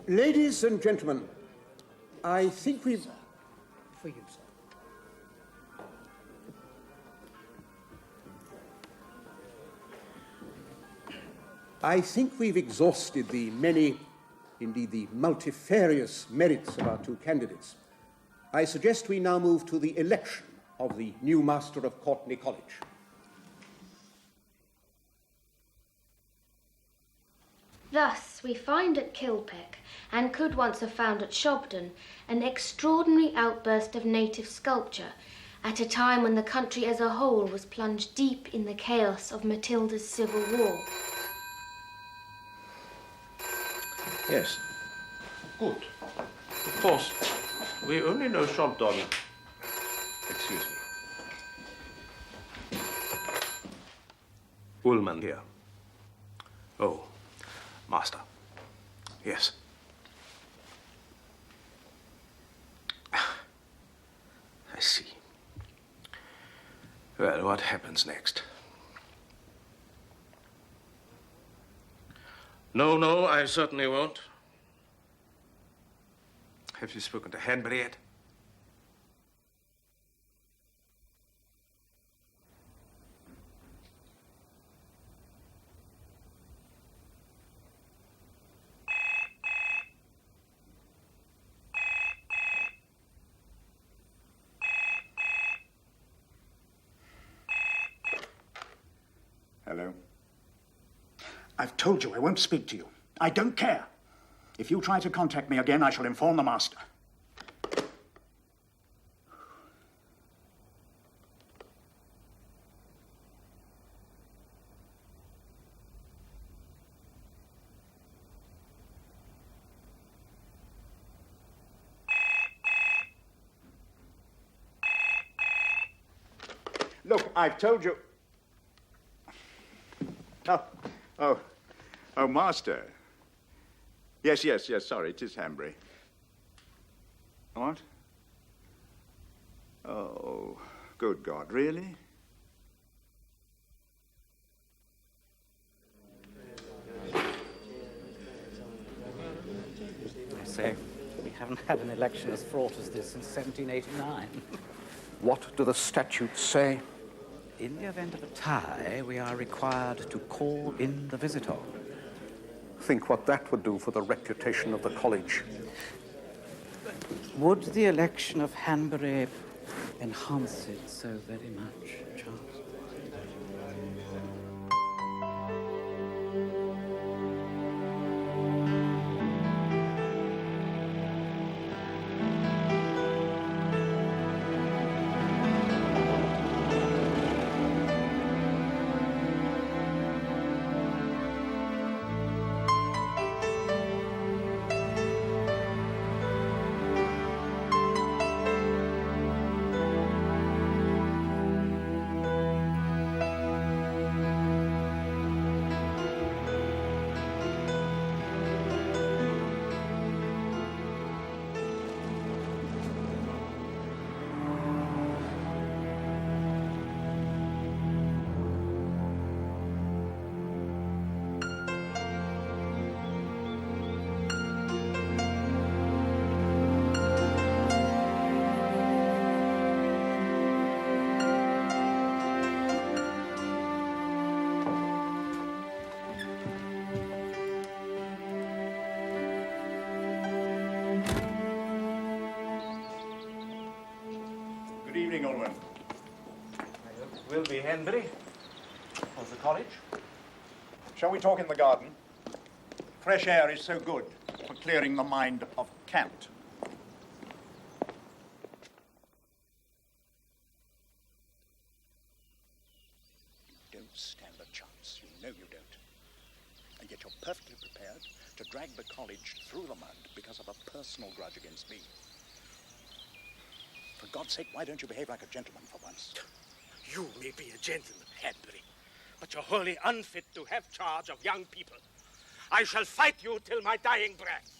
Ladies and gentlemen, I think we've... For you, sir. I think we've exhausted the many, indeed the multifarious merits of our two candidates. I suggest we now move to the election of the new Master of Courtenay College. Thus, we find at Kilpeck, and could once have found at Shobden, an extraordinary outburst of native sculpture, at a time when the country as a whole was plunged deep in the chaos of Matilda's civil war. Yes. Good. Of course, we only know Shobden. Excuse me. Ullman here. Oh, Master. Yes. I see. Well, what happens next? No, I certainly won't. Have you spoken to Hanbury yet? Hello. I've told you I won't speak to you. I don't care. If you try to contact me again, I shall inform the master. Look, I've told you... Oh, Master. Yes, sorry, it is Hanbury. What? Oh, good God, really? I say, we haven't had an election as fraught as this since 1789. What do the statutes say? In the event of a tie, we are required to call in the visitor. Think what that would do for the reputation of the college. Would the election of Hanbury enhance it so very much, Charles? Will be Hanbury of the college. Shall we talk in the garden? Fresh air is so good for clearing the mind of cant. You don't stand a chance. You know you don't. And yet you're perfectly prepared to drag the college through the mud because of a personal grudge against me. For God's sake, why don't you behave like a gentleman for once? You may be a gentleman, Hanbury, but you're wholly unfit to have charge of young people. I shall fight you till my dying breath.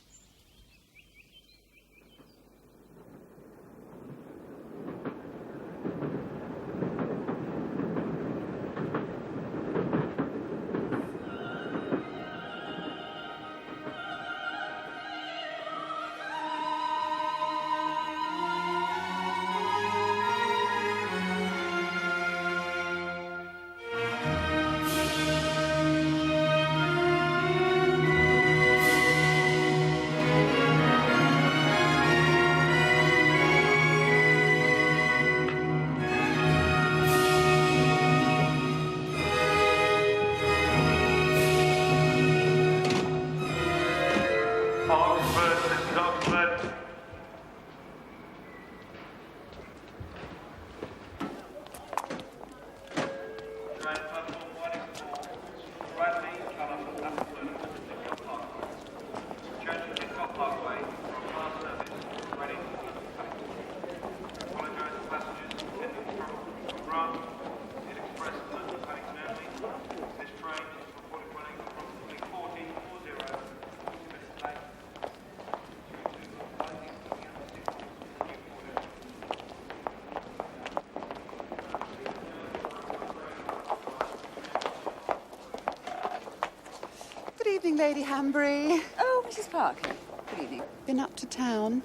Lady Hanbury. Oh, Mrs. Parker. Good evening. Been up to town?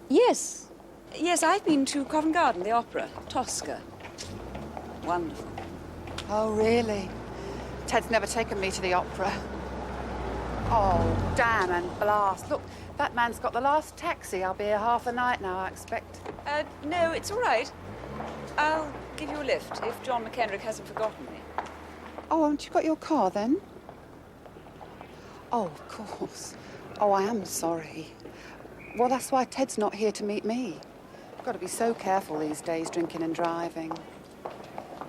Yes. Yes, I've been to Covent Garden, the opera, Tosca. Wonderful. Oh, really? Ted's never taken me to the opera. Oh, damn and blast. Look, that man's got the last taxi. I'll be here half the night now, I expect. No, it's all right. I'll give you a lift if John McKenrick hasn't forgotten me. Oh, haven't you got your car then? Oh, of course. Oh, I am sorry. Well, that's why Ted's not here to meet me. Got to be so careful these days, drinking and driving.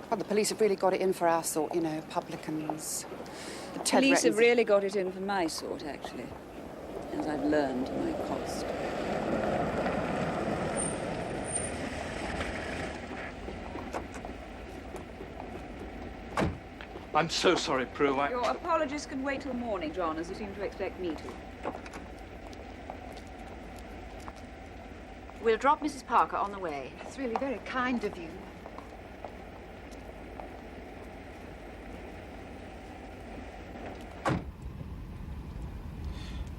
Well, the police have really got it in for our sort, you know, publicans. The police have really got it in for my sort, actually, as I've learned to my cost. I'm so sorry, Prue. Your apologies can wait till morning, John, as you seem to expect me to. We'll drop Mrs. Parker on the way. It's really very kind of you.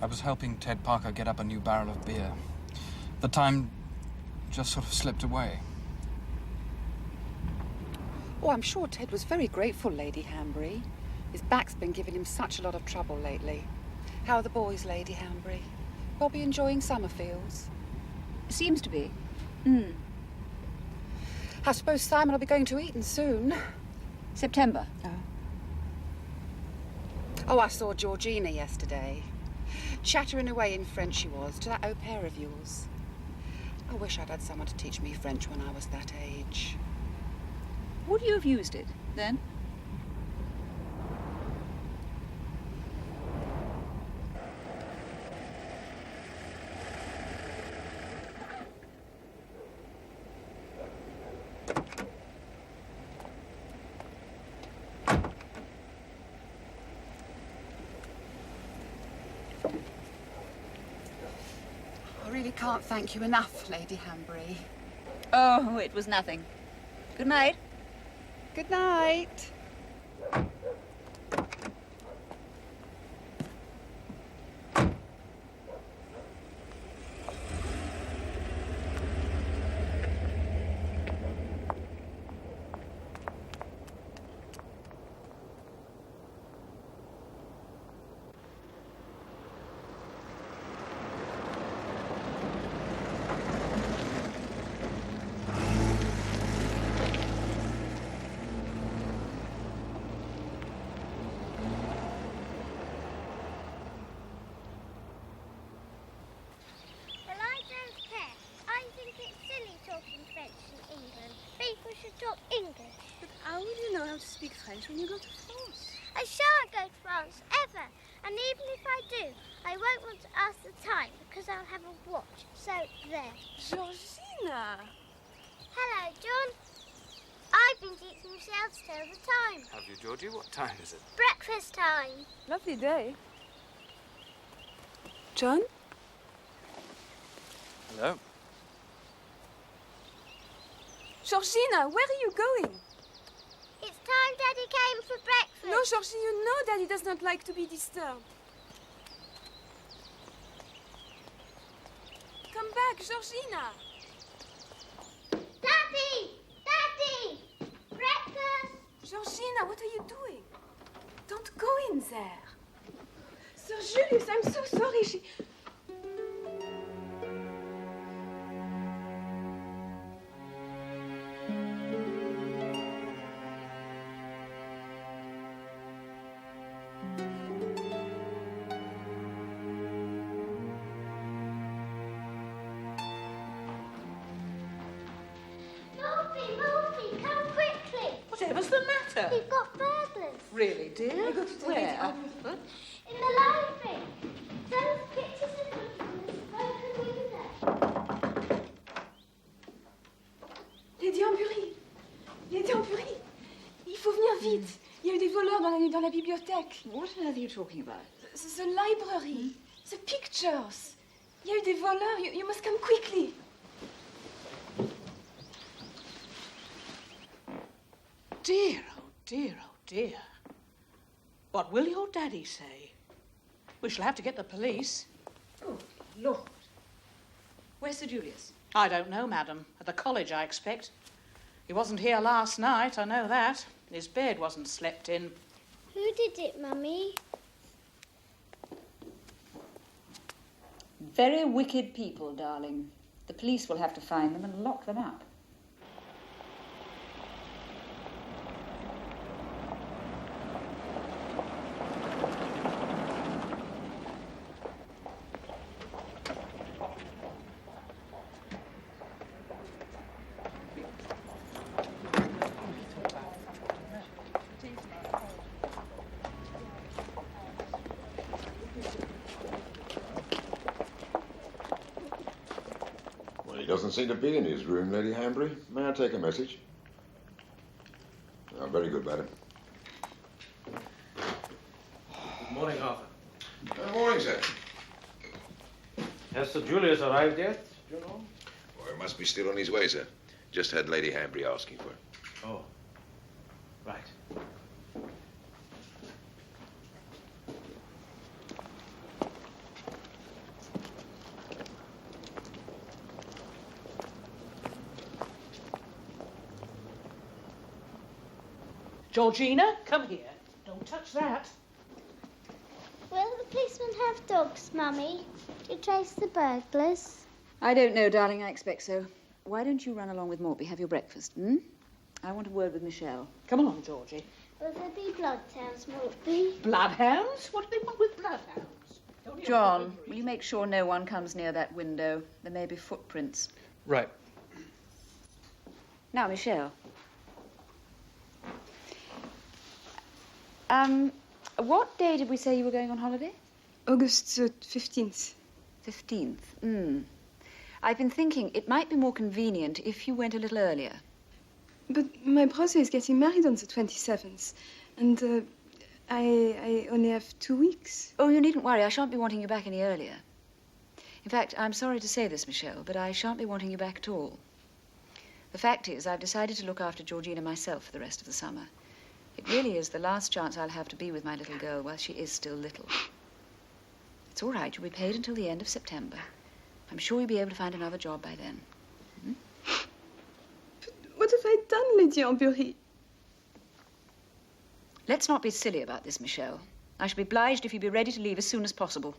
I was helping Ted Parker get up a new barrel of beer. The time just sort of slipped away. Oh, I'm sure Ted was very grateful, Lady Hanbury. His back's been giving him such a lot of trouble lately. How are the boys, Lady Hanbury? Bobby enjoying Summerfields? Seems to be. I suppose Simon will be going to Eton soon. September. Oh, I saw Georgina yesterday. Chattering away in French she was, to that au pair of yours. I wish I'd had someone to teach me French when I was that age. Would you have used it, then? I really can't thank you enough, Lady Hanbury. Oh, it was nothing. Good night. Good night. How would you know how to speak French when you go to France? I shan't go to France, ever. And even if I do, I won't want to ask the time because I'll have a watch. So, there. Georgina! Hello, John. I've been teaching Michelle to tell the time. Have you, Georgie? What time is it? Breakfast time. Lovely day. John? Hello? Georgina, where are you going? It's time Daddy came for breakfast. No, Georgie, you know Daddy does not like to be disturbed. Come back, Georgina. Daddy! Daddy! Breakfast! Georgina, what are you doing? Don't go in there. Sir Julius, I'm so sorry. Movie, come quickly. Whatever's the matter? We've got burglars. Really, dear? Where? In the library. Those pictures are from this broken window. Lady Hanbury. Lady Hanbury. Il faut venir vite. Il y a eu des voleurs dans la bibliothèque. What on earth are you talking about? The library. The pictures. Il y a eu des voleurs. You must come quickly. Dear, oh dear, oh dear. What will your daddy say? We shall have to get the police. Oh, Lord. Where's Sir Julius? I don't know, madam. At the college, I expect. He wasn't here last night, I know that. His bed wasn't slept in. Who did it, Mummy? Very wicked people, darling. The police will have to find them and lock them up. He doesn't seem to be in his room, Lady Hanbury. May I take a message? Oh, very good, madam. Good morning, Arthur. Good morning, sir. Has Sir Julius arrived yet, do you know? Well, he must be still on his way, sir. Just had Lady Hanbury asking for him. Oh, right. Georgina, come here. Don't touch that. Will the policemen have dogs, Mummy, to trace the burglars? I don't know, darling. I expect so. Why don't you run along with Morby? Have your breakfast, I want a word with Michelle. Come along, Georgie. Will there be bloodhounds, Morby? Bloodhounds? What do they want with bloodhounds? John, will you make sure no one comes near that window? There may be footprints. Right. Now, Michelle. What day did we say you were going on holiday? August 15th. 15th. I've been thinking it might be more convenient if you went a little earlier. But my brother is getting married on the 27th, and I only have 2 weeks. Oh, you needn't worry. I shan't be wanting you back any earlier. In fact, I'm sorry to say this, Michelle, but I shan't be wanting you back at all. The fact is, I've decided to look after Georgina myself for the rest of the summer. It really is the last chance I'll have to be with my little girl while she is still little. It's all right. You'll be paid until the end of September. I'm sure you'll be able to find another job by then. But what have I done, Lady Hanbury? Let's not be silly about this, Michelle. I shall be obliged if you'll be ready to leave as soon as possible.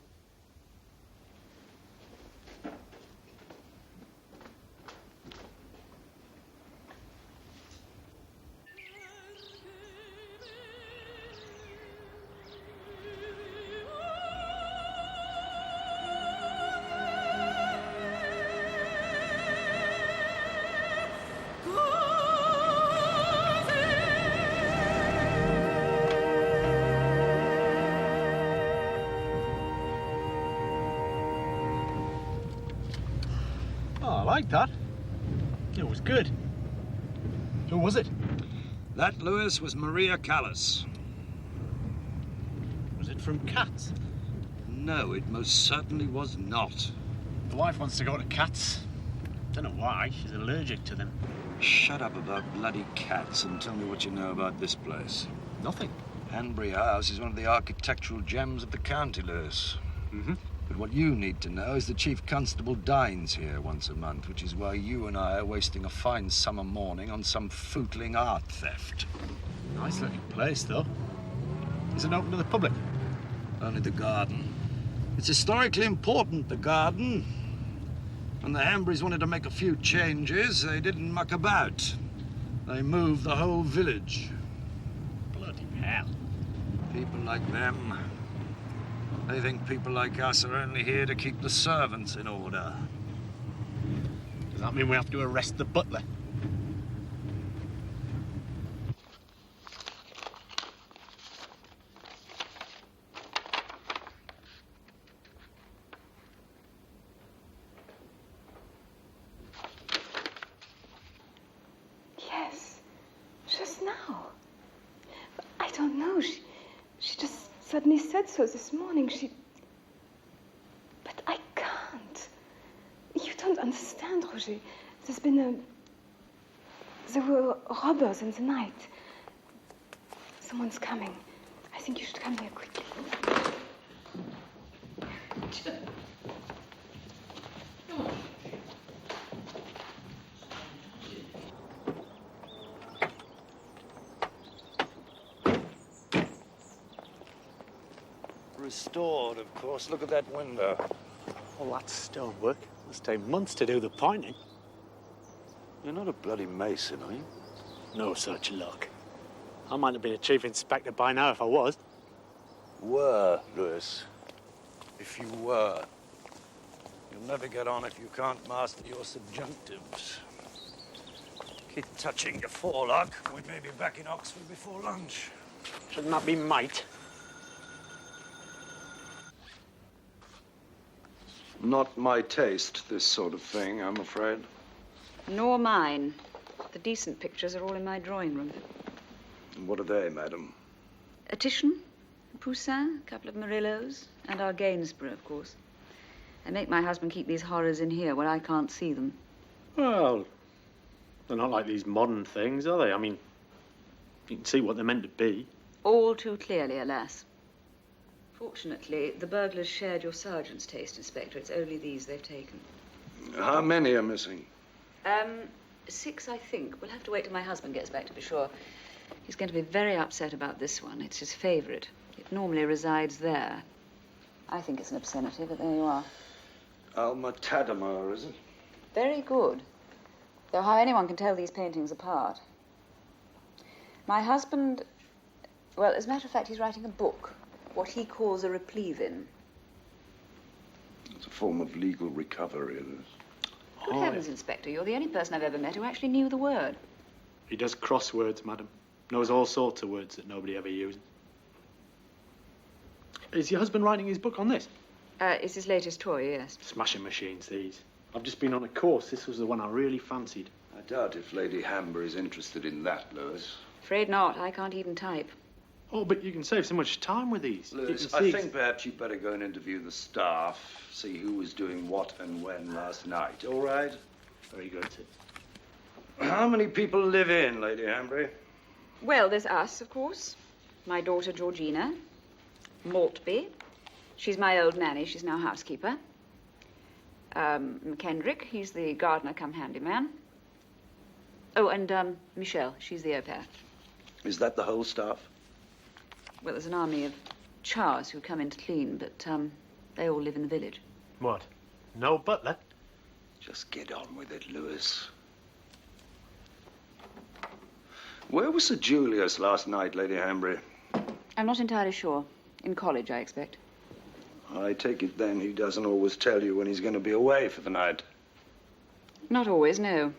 I like that. It was good. Who was it? That, Lewis, was Maria Callas. Was it from Cats? No, it most certainly was not. The wife wants to go to Cats. Don't know why. She's allergic to them. Shut up about bloody cats and tell me what you know about this place. Nothing. Hanbury House is one of the architectural gems of the county, Lewis. Mm-hmm. But what you need to know is the chief constable dines here once a month, which is why you and I are wasting a fine summer morning on some footling art theft. Nice looking place, though. Is it open to the public? Only the garden. It's historically important, the garden. When the Hanburys wanted to make a few changes, they didn't muck about. They moved the whole village. Bloody hell. People like them. They think people like us are only here to keep the servants in order. Does that mean we have to arrest the butler? Yes, just now. I don't know. She just suddenly said so this morning. But I can't. You don't understand, Roger. There were robbers in the night. Someone's coming. I think think you should come here quickly. Restored, of course. Look at that window. Well, that's stonework. Must take months to do the pointing. You're not a bloody mason, are you? No such luck. I might have been a chief inspector by now if I was. Were, Lewis. If you were. You'll never get on if you can't master your subjunctives. Keep touching your forelock. We may be back in Oxford before lunch. Shouldn't that be might? Not my taste, this sort of thing, I'm afraid. Nor mine. The decent pictures are all in my drawing room. And what are they, madam? A Titian, a Poussin, a couple of Murillos, and our Gainsborough, of course. I make my husband keep these horrors in here where I can't see them. Well, they're not like these modern things, are they? I mean, you can see what they're meant to be. All too clearly, alas. Fortunately, the burglars shared your sergeant's taste, Inspector. It's only these they've taken. How many are missing? 6, I think. We'll have to wait till my husband gets back to be sure. He's going to be very upset about this one. It's his favourite. It normally resides there. I think it's an obscenity, but there you are. Alma Tadamar, is it? Very good. Though how anyone can tell these paintings apart. My husband... Well, as a matter of fact, he's writing a book. What he calls a replevin. It's a form of legal recovery, Liz. Good heavens, Inspector, you're the only person I've ever met who actually knew the word. He does crosswords, madam. Knows all sorts of words that nobody ever uses. Is your husband writing his book on this? It's his latest toy, yes. Smashing machines, these. I've just been on a course. This was the one I really fancied. I doubt if Lady Hanbury's interested in that, Lewis. Afraid not. I can't even type. Oh, but you can save so much time with these. Lewis, I think perhaps you'd better go and interview the staff, see who was doing what and when last night, all right? Very good, sir. How many people live in, Lady Hanbury? Well, there's us, of course. My daughter, Georgina. Maltby. She's my old nanny. She's now housekeeper. McKendrick. He's the gardener come handyman. Oh, and Michelle. She's the au pair. Is that the whole staff? Well, there's an army of chars who come in to clean, but they all live in the village. What? No butler? Just get on with it, Lewis. Where was Sir Julius last night, Lady Hanbury? I'm not entirely sure. In college, I expect. I take it then he doesn't always tell you when he's going to be away for the night. Not always, no.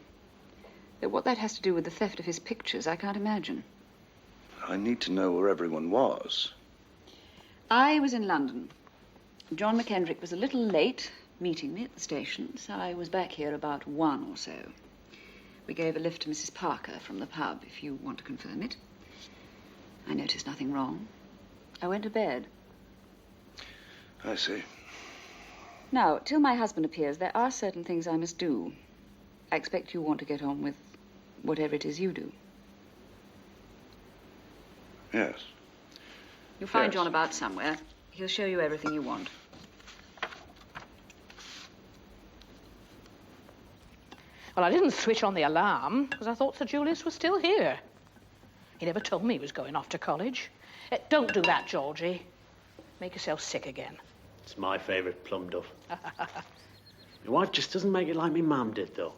But what that has to do with the theft of his pictures, I can't imagine. I need to know where everyone was. I was in London. John McKendrick was a little late meeting me at the station, so I was back here about 1 or so. We gave a lift to Mrs. Parker from the pub, if you want to confirm it. I noticed nothing wrong. I went to bed. I see. Now, till my husband appears, there are certain things I must do. I expect you want to get on with whatever it is you do. Yes. You'll find John about somewhere. He'll show you everything you want. Well, I didn't switch on the alarm because I thought Sir Julius was still here. He never told me he was going off to college. Don't do that, Georgie. Make yourself sick again. It's my favourite plum duff. My wife just doesn't make it like me mum did, though.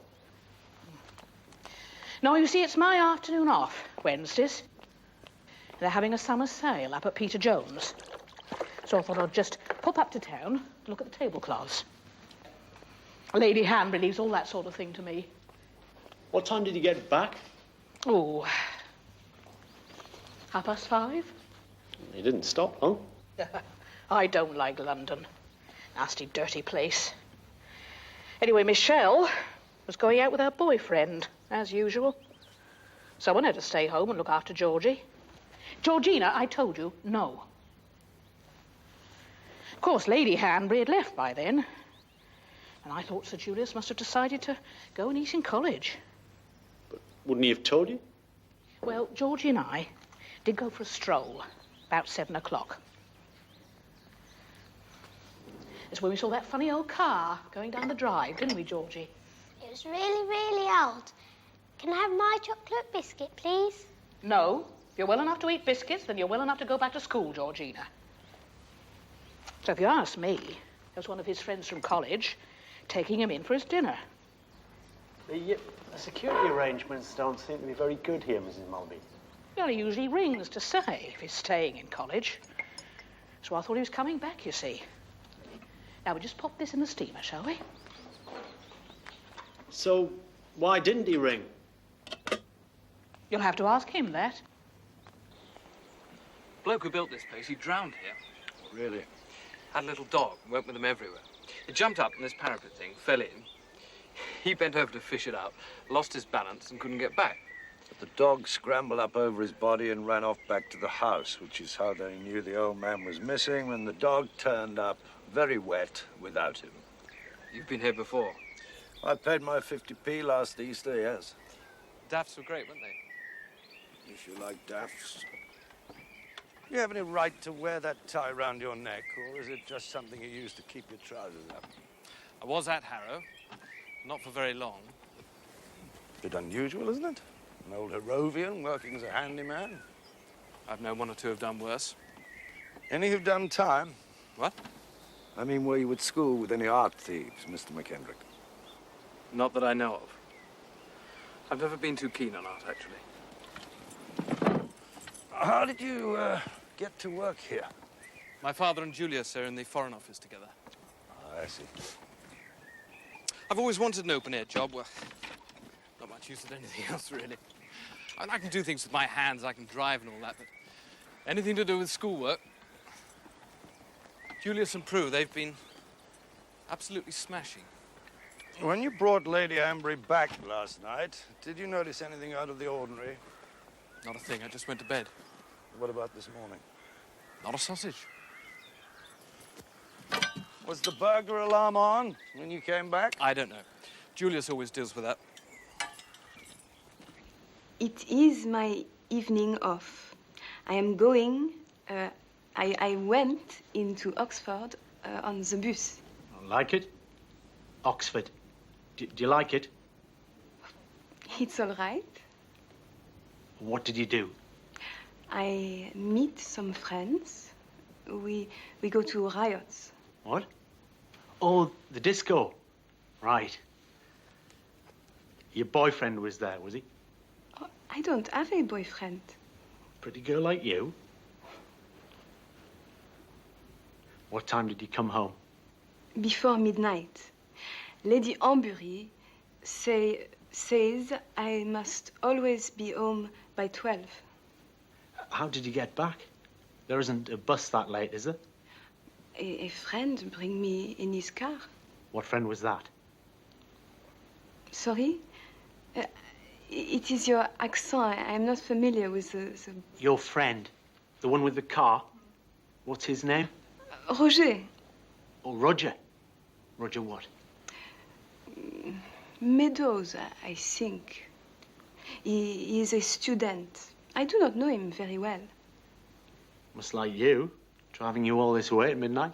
No, you see, it's my afternoon off, Wednesdays. They're having a summer sale up at Peter Jones. So I thought I'd just pop up to town and look at the tablecloths. Lady Hanbury leaves all that sort of thing to me. What time did you get back? Oh, 5:30. You didn't stop, huh? I don't like London. Nasty, dirty place. Anyway, Michelle was going out with her boyfriend, as usual. Someone had to stay home and look after Georgie. Georgina, I told you, no. Of course, Lady Hanbury had left by then. And I thought Sir Julius must have decided to go and eat in college. But wouldn't he have told you? Well, Georgie and I did go for a stroll. about 7 o'clock. It's when we saw that funny old car going down the drive, didn't we, Georgie? It was really, really old. Can I have my chocolate biscuit, please? No. If you're well enough to eat biscuits, then you're well enough to go back to school, Georgina. So if you ask me, it was one of his friends from college taking him in for his dinner. The security arrangements don't seem to be very good here, Mrs. Mulby. Well, he usually rings to say if he's staying in college. So I thought he was coming back, you see. Now, we'll just pop this in the steamer, shall we? So, why didn't he ring? You'll have to ask him that. Bloke who built this place, he drowned here. Really? Had a little dog, went with him everywhere. He jumped up on this parapet thing, fell in. He bent over to fish it out, lost his balance and couldn't get back. But the dog scrambled up over his body and ran off back to the house, which is how they knew the old man was missing when the dog turned up, very wet, without him. You've been here before? I paid my 50p last Easter, yes. Daffs were great, weren't they? If you like daffs. Do you have any right to wear that tie round your neck, or is it just something you use to keep your trousers up? I was at Harrow, not for very long. Bit unusual, isn't it? An old Harrovian working as a handyman. I've known one or two who've done worse. Any who've done time? What? I mean, were you at school with any art thieves, Mr. McKendrick? Not that I know of. I've never been too keen on art, actually. How did you get to work here? My father and Julius are in the Foreign Office together. I see. I've always wanted an open-air job. Well, not much use at anything else, really. I can do things with my hands, I can drive and all that, but anything to do with schoolwork. Julius and Prue, they've been absolutely smashing. When you brought Lady Hanbury back last night, did you notice anything out of the ordinary? Not a thing, I just went to bed. What about this morning? Not a sausage. Was the burglar alarm on when you came back? I don't know. Julius always deals with that. It is my evening off. I am going. I went into Oxford on the bus. Like it? Oxford. Do you like it? It's all right. What did you do? I meet some friends. We go to riots. What? Oh, the disco. Right. Your boyfriend was there, was he? Oh, I don't have a boyfriend. Pretty girl like you. What time did you come home? Before midnight. Lady Hanbury says I must always be home by 12. How did you get back? There isn't a bus that late, is there? A friend bring me in his car. What friend was that? Sorry? It is your accent. I am not familiar with the... Your friend? The one with the car? What's his name? Roger. Oh, Roger. Roger what? Meadows, I think. He is a student. I do not know him very well. Must like you, driving you all this way at midnight.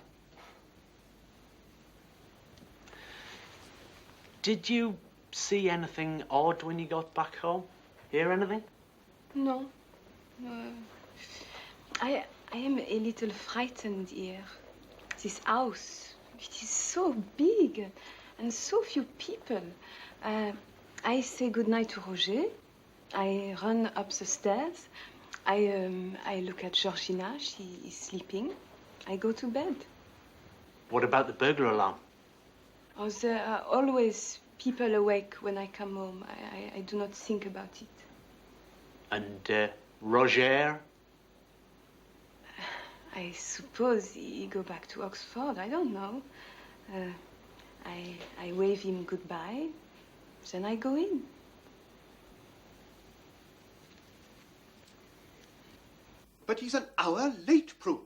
Did you see anything odd when you got back home? Hear anything? No. I am a little frightened here. This house, it is so big and so few people. I say goodnight to Roger. I run up the stairs. I look at Georgina. She is sleeping. I go to bed. What about the burglar alarm? Oh, there are always people awake when I come home. I do not think about it. And Roger? I suppose he go back to Oxford. I don't know. I wave him goodbye. Then I go in. But he's an hour late, Prue.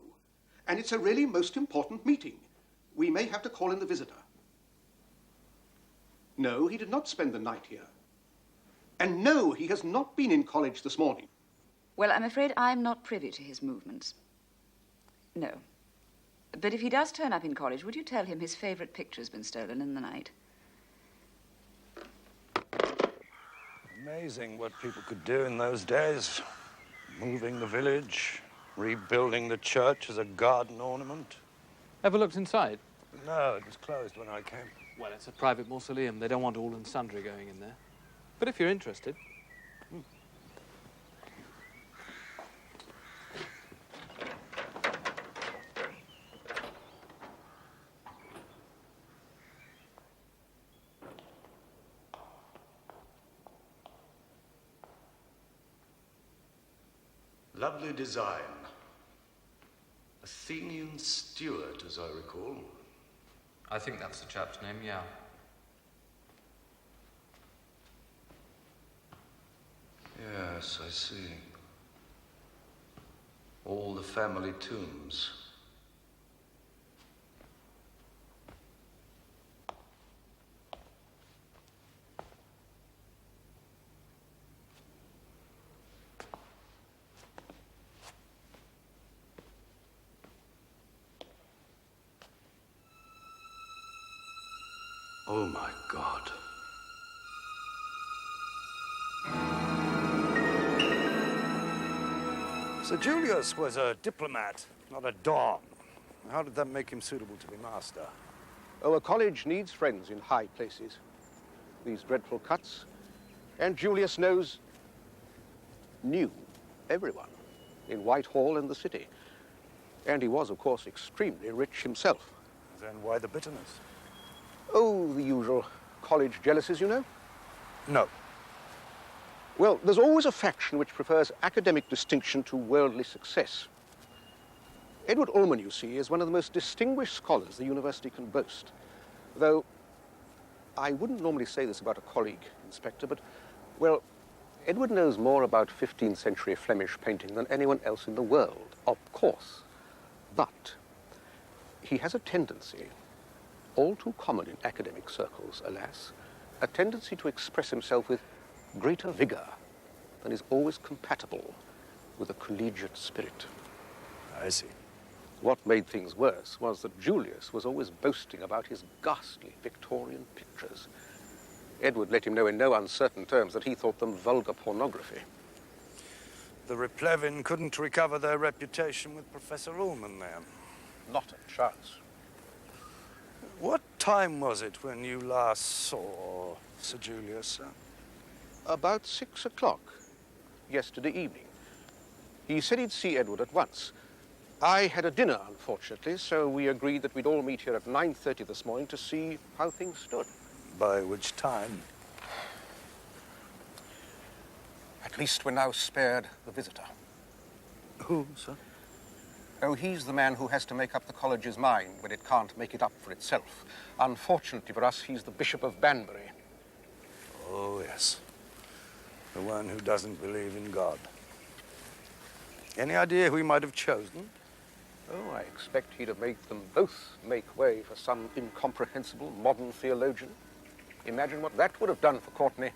And it's a really most important meeting. We may have to call in the visitor. No, he did not spend the night here. And no, he has not been in college this morning. Well, I'm afraid I'm not privy to his movements. No. But if he does turn up in college, would you tell him his favourite picture's been stolen in the night? Amazing what people could do in those days. Moving the village, rebuilding the church as a garden ornament. Ever looked inside? No, it was closed when I came. Well, it's a private mausoleum. They don't want all and sundry going in there. But if you're interested... Lovely design. Athenian Stewart, as I recall. I think that's the chap's name, yeah. Yes, I see. All the family tombs. Oh, my God. Sir Julius was a diplomat, not a don. How did that make him suitable to be master? Oh, a college needs friends in high places. These dreadful cuts. And Julius knew everyone in Whitehall and the city. And he was, of course, extremely rich himself. Then why the bitterness? Oh, the usual college jealousies, you know? No. Well, there's always a faction which prefers academic distinction to worldly success. Edward Ullman, you see, is one of the most distinguished scholars the university can boast. Though, I wouldn't normally say this about a colleague, Inspector, but, well, Edward knows more about 15th century Flemish painting than anyone else in the world, of course. But he has a tendency, all too common in academic circles, alas, a tendency to express himself with greater vigor than is always compatible with a collegiate spirit. I see. What made things worse was that Julius was always boasting about his ghastly Victorian pictures. Edward let him know in no uncertain terms that he thought them vulgar pornography. The Replevin couldn't recover their reputation with Professor Ullman then? Not a chance. What time was it when you last saw Sir Julius, sir? About 6 o'clock yesterday evening. He said he'd see Edward at once. I had a dinner, unfortunately, so we agreed that we'd all meet here at 9:30 this morning to see how things stood. By which time? At least we're now spared the visitor. Who, sir? Oh, he's the man who has to make up the college's mind when it can't make it up for itself. Unfortunately for us, he's the Bishop of Banbury. Oh, yes. The one who doesn't believe in God. Any idea who he might have chosen? Oh, I expect he'd have made them both make way for some incomprehensible modern theologian. Imagine what that would have done for Courtney.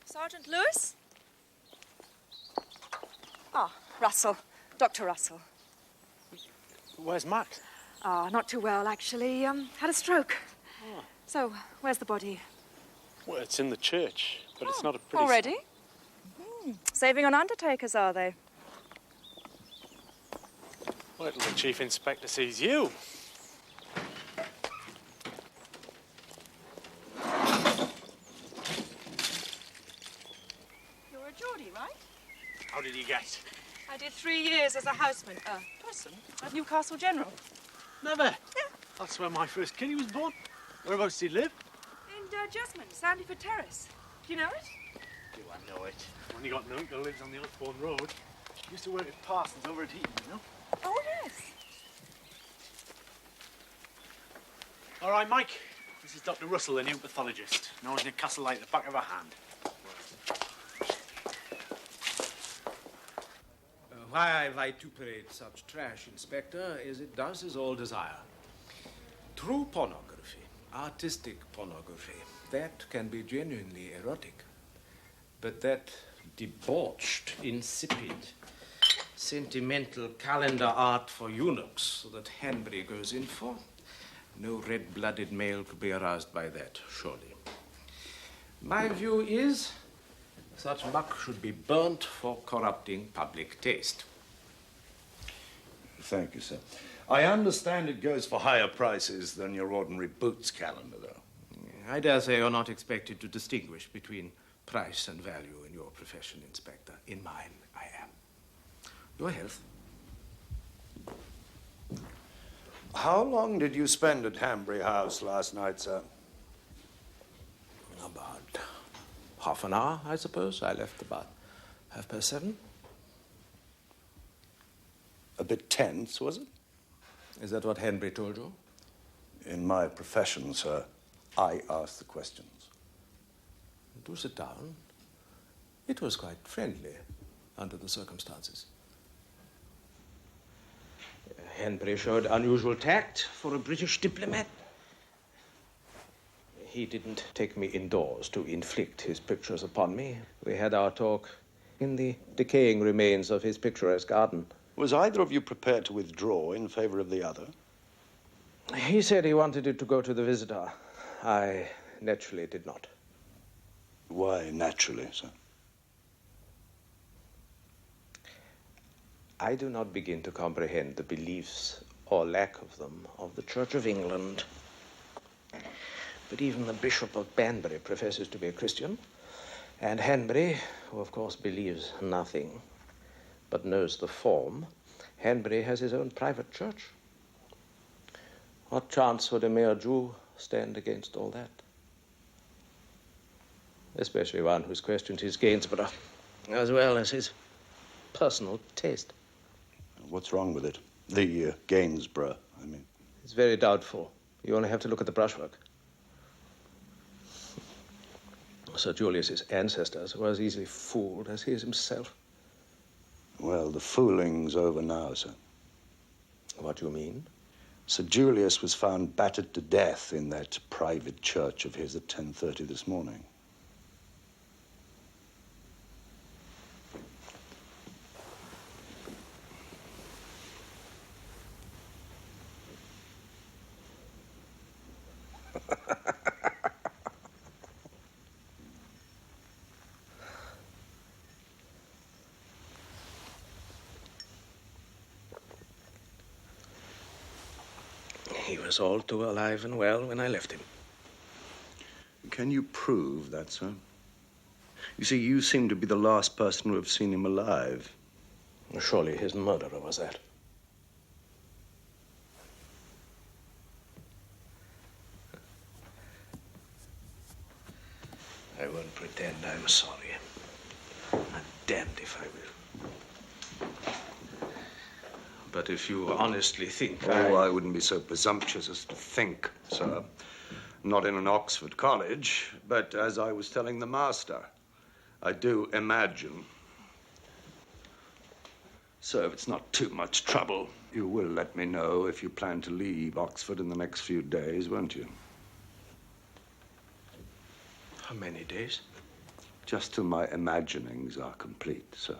Sergeant Lewis? Ah, Russell. Dr. Russell. Where's Max? Ah, not too well, actually. Had a stroke. Oh. So, where's the body? Well, it's in the church, but it's not a pretty... Already? Saving on undertakers, are they? Wait till the Chief Inspector sees you. You're a Geordie, right? How did you get? I did 3 years as a houseman, person, at Newcastle General. Never? Yeah. That's where my first kiddie was born. Whereabouts did he live? In Jesmond, Sandyford Terrace. Do you know it? Do I know it? I've only got an uncle who lives on the Osborne Road. He used to work at Parsons over at Eton, you know? Oh, yes. All right, Mike. This is Dr. Russell, the new pathologist. Knows Newcastle like the back of her hand. Why I vituperate such trash, Inspector, as it does is all desire. True pornography, artistic pornography, that can be genuinely erotic. But that debauched, insipid, sentimental calendar art for eunuchs that Hanbury goes in for, no red-blooded male could be aroused by that, surely. My view is such muck should be burnt for corrupting public taste. Thank you, sir. I understand it goes for higher prices than your ordinary boots calendar, though. I dare say you're not expected to distinguish between price and value in your profession, Inspector. In mine, I am. Your health. How long did you spend at Hanbury House last night, sir? About half an hour, I suppose. I left about 7:30. A bit tense, was it? Is that what Hanbury told you? In my profession, sir, I ask the questions. Do sit down. It was quite friendly under the circumstances. Hanbury showed unusual tact for a British diplomat. He didn't take me indoors to inflict his pictures upon me. We had our talk in the decaying remains of his picturesque garden. Was either of you prepared to withdraw in favor of the other? He said he wanted it to go to the visitor. I naturally did not. Why naturally, sir? I do not begin to comprehend the beliefs, or lack of them, of the Church of England. But even the Bishop of Banbury professes to be a Christian, and Hanbury, who of course believes nothing, but knows the form, Hanbury has his own private church. What chance would a mere Jew stand against all that? Especially one who's questioned his Gainsborough, as well as his personal taste. What's wrong with it? The Gainsborough, I mean. It's very doubtful. You only have to look at the brushwork. Sir Julius's ancestors were as easily fooled as he is himself. Well, the fooling's over now, sir. What do you mean? Sir Julius was found battered to death in that private church of his at 10:30 this morning. He was all too alive and well when I left him. Can you prove that, sir? You see, you seem to be the last person to have seen him alive. Surely his murderer was that. I won't pretend I'm sorry. I'm damned if I will. But if you honestly think I wouldn't be so presumptuous as to think, sir. Not in an Oxford college, but as I was telling the master, I do imagine. So if it's not too much trouble, you will let me know if you plan to leave Oxford in the next few days, won't you? How many days? Just till my imaginings are complete, sir.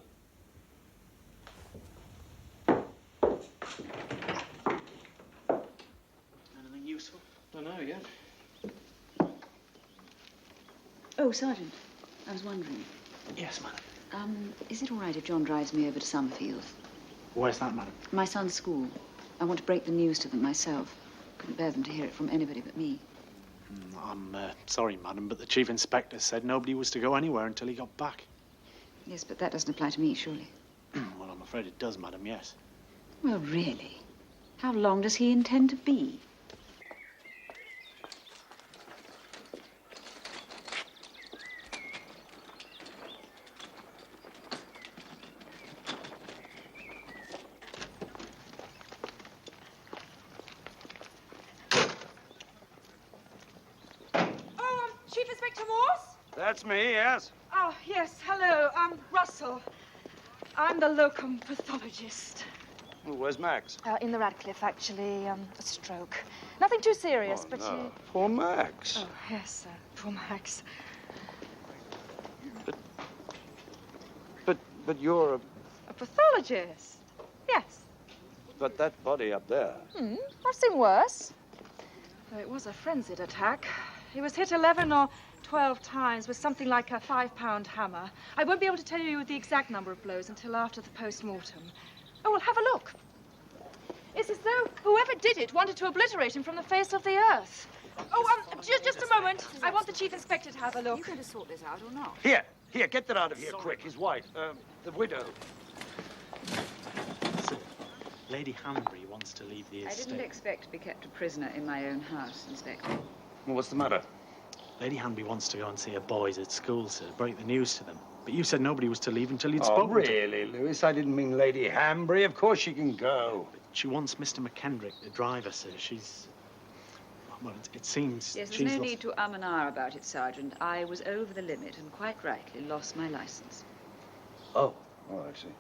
Anything useful? Don't know yet. Oh, Sergeant, I was wondering. Yes, madam. Is it all right if John drives me over to Summerfield? Where's that, madam? My son's school. I want to break the news to them myself. Couldn't bear them to hear it from anybody but me. I'm sorry, madam, but the Chief Inspector said nobody was to go anywhere until he got back. Yes, but that doesn't apply to me, surely. Well, I'm afraid it does, madam, yes. Well, really? How long does he intend to be? Inspector Morse? That's me, yes. Oh, yes, hello. I'm Russell. I'm the locum pathologist. Well, where's Max? In the Radcliffe, actually. A stroke. Nothing too serious, but No. Poor Max. Oh, yes, poor Max. But you're A pathologist? Yes. But that body up there. I've seen worse. Though it was a frenzied attack. He was hit 11 or 12 times with something like a 5-pound hammer. I won't be able to tell you the exact number of blows until after the post-mortem. Oh, well, have a look. It's as though whoever did it wanted to obliterate him from the face of the earth. Oh, just a moment. I want the chief inspector to have a look. Are you going to sort this out or not? Here, get that out of here quick. His wife, the widow. Lady Hanbury wants to leave the estate. I didn't expect to be kept a prisoner in my own house, Inspector. Well, what's the matter? Lady Hanbury wants to go and see her boys at school, sir, break the news to them. But you said nobody was to leave until you'd spoken to them. Really, Lewis? I didn't mean Lady Hanbury. Of course she can go. But she wants Mr. McKendrick, the driver, sir. She's... Well, it seems Yes, there's she's no lost... need to and ah about it, Sergeant. I was over the limit and quite rightly lost my license. Oh, I see.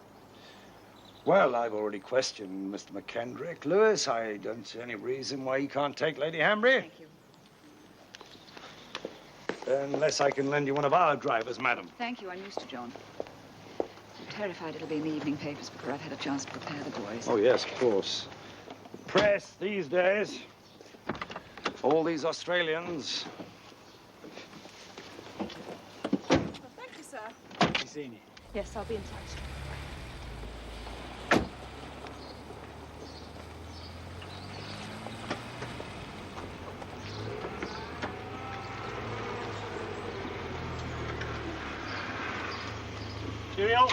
Well, I've already questioned Mr. McKendrick. Lewis, I don't see any reason why he can't take Lady Hanbury. Thank you. Unless I can lend you one of our drivers, madam. Thank you, I'm used to John. I'm terrified it'll be in the evening papers before I've had a chance to prepare the boys. Oh, yes, of course. Press these days. All these Australians. Well, thank you, sir. Nice seeing you. Yes, I'll be in touch. Cheerio.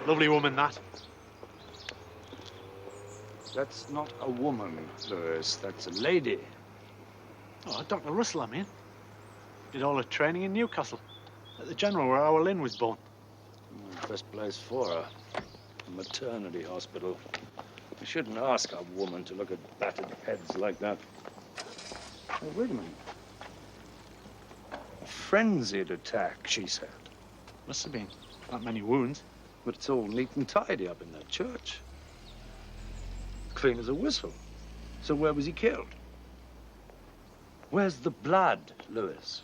Lovely woman, that. That's not a woman, Lewis. That's a lady. Oh, Dr. Russell, I mean. Did all her training in Newcastle. At the General, where our Lynn was born. Best place for her. A maternity hospital. You shouldn't ask a woman to look at battered heads like that. Oh, wait a minute. A frenzied attack, she said. Must have been. Not many wounds. But it's all neat and tidy up in that church. Clean as a whistle. So where was he killed? Where's the blood, Lewis?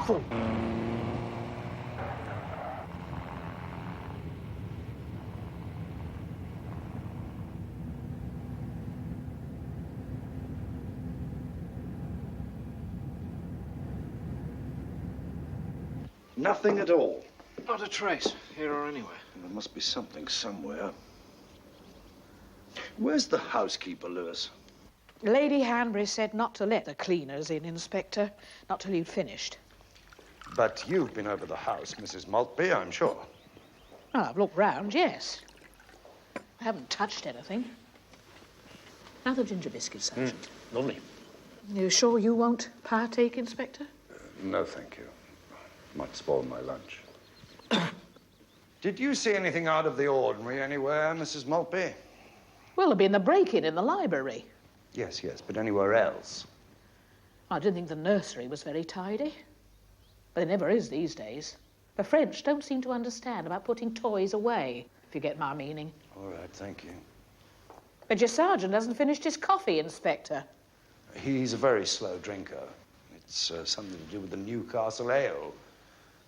Fool. Nothing at all. Not a trace, here or anywhere. There must be something somewhere. Where's the housekeeper, Lewis? Lady Hanbury said not to let the cleaners in, Inspector, not till you'd finished. But you've been over the house, Mrs. Maltby, I'm sure. Oh, I've looked round, yes. I haven't touched anything. Another ginger biscuit, Sergeant. Lovely. You sure you won't partake, Inspector? No, thank you. Might spoil my lunch. Did you see anything out of the ordinary anywhere, Mrs. Maltby? Well, there'd been the break-in in the library. Yes, but anywhere else? I didn't think the nursery was very tidy. But it never is these days. The French don't seem to understand about putting toys away, if you get my meaning. All right, thank you. But your sergeant hasn't finished his coffee, Inspector. He's a very slow drinker. It's something to do with the Newcastle ale.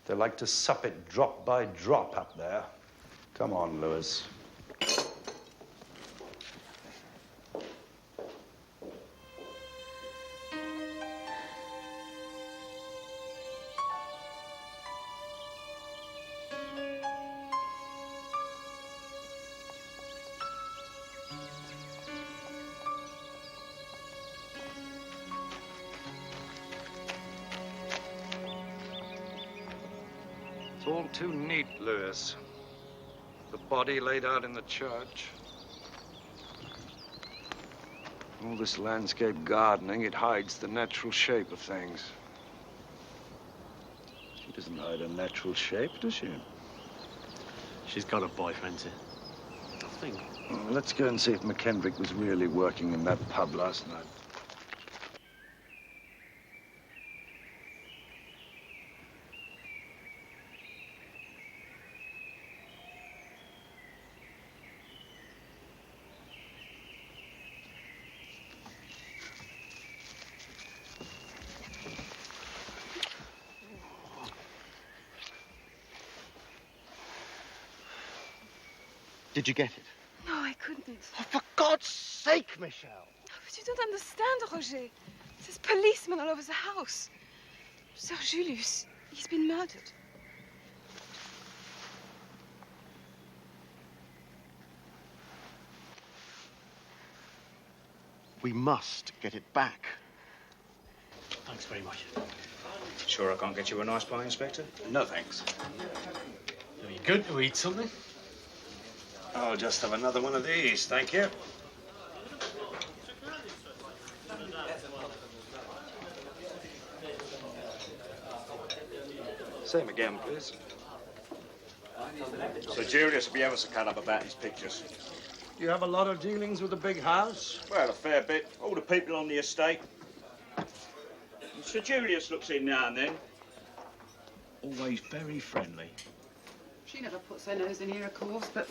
They like to sup it drop by drop up there. Come on, Lewis. It's all too neat, Lewis. The body laid out in the church. All this landscape gardening, it hides the natural shape of things. She doesn't hide her natural shape, does she? She's got a boyfriend, sir. I think. Well, let's go and see if McKendrick was really working in that pub last night. Did you get it? No, I couldn't. Oh, for God's sake, Michelle! But you don't understand, Roger. There's policemen all over the house. Sir Julius, he's been murdered. We must get it back. Thanks very much. Sure I can't get you a nice pie, Inspector? No, thanks. Are you good to eat something? I'll just have another one of these, thank you. Same again, please. Sir Julius will be ever so cut up about his pictures. You have a lot of dealings with the big house? Well, a fair bit. All the people on the estate. And Sir Julius looks in now and then. Always very friendly. She never puts her nose in here, of course, but...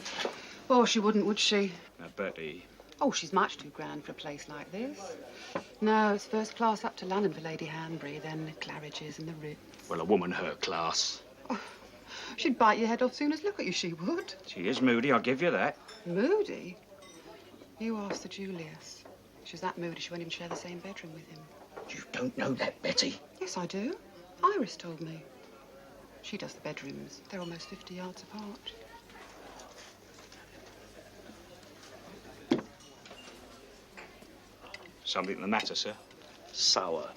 Oh, she wouldn't, would she? Now, Bertie. Oh, she's much too grand for a place like this. No, it's first class up to London for Lady Hanbury, then the Claridge's and the Ritz. Well, a woman her class. She'd bite your head off soon as look at you, she would. She is moody, I'll give you that. Moody? You asked Sir Julius. She was that moody she won't even share the same bedroom with him. You don't know that, Betty. Yes, I do. Iris told me. She does the bedrooms. They're almost 50 yards apart. Something the matter, sir? Sour.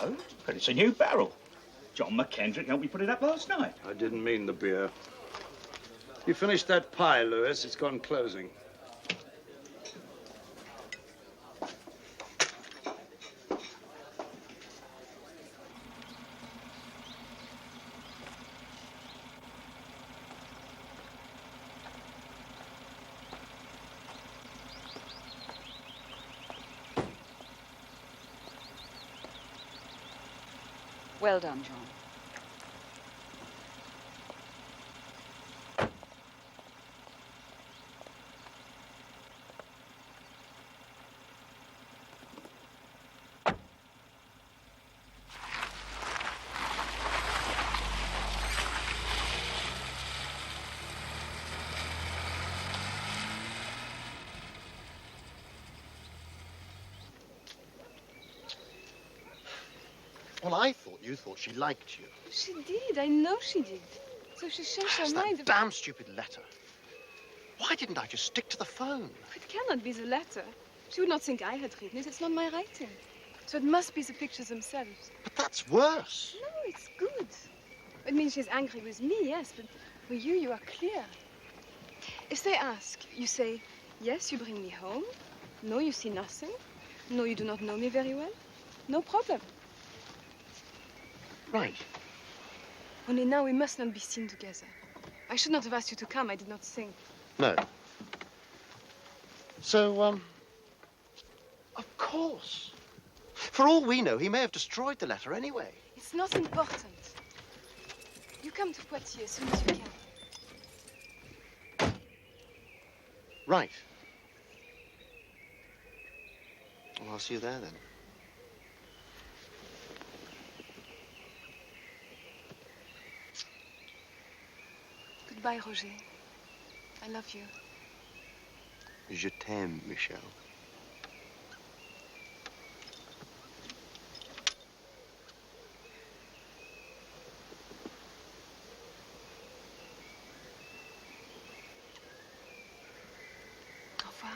Oh, but it's a new barrel. John McKendrick helped me put it up last night. I didn't mean the beer. You finished that pie, Lewis. It's gone closing. Well done, John. Well, I thought you thought she liked you. She did. I know she did. So she changed her mind. That damn stupid letter. Why didn't I just stick to the phone? It cannot be the letter. She would not think I had written it. It's not my writing. So it must be the pictures themselves. But that's worse. No, it's good. It means she's angry with me, yes, but for you, you are clear. If they ask, you say, yes, you bring me home. No, you see nothing. No, you do not know me very well. No problem. Right. Only now we must not be seen together. I should not have asked you to come. I did not think. No. So, of course. For all we know, he may have destroyed the letter anyway. It's not important. You come to Whately as soon as you can. Right. Well, I'll see you there, then. Goodbye, Roger. I love you. Je t'aime, Michelle. Au revoir.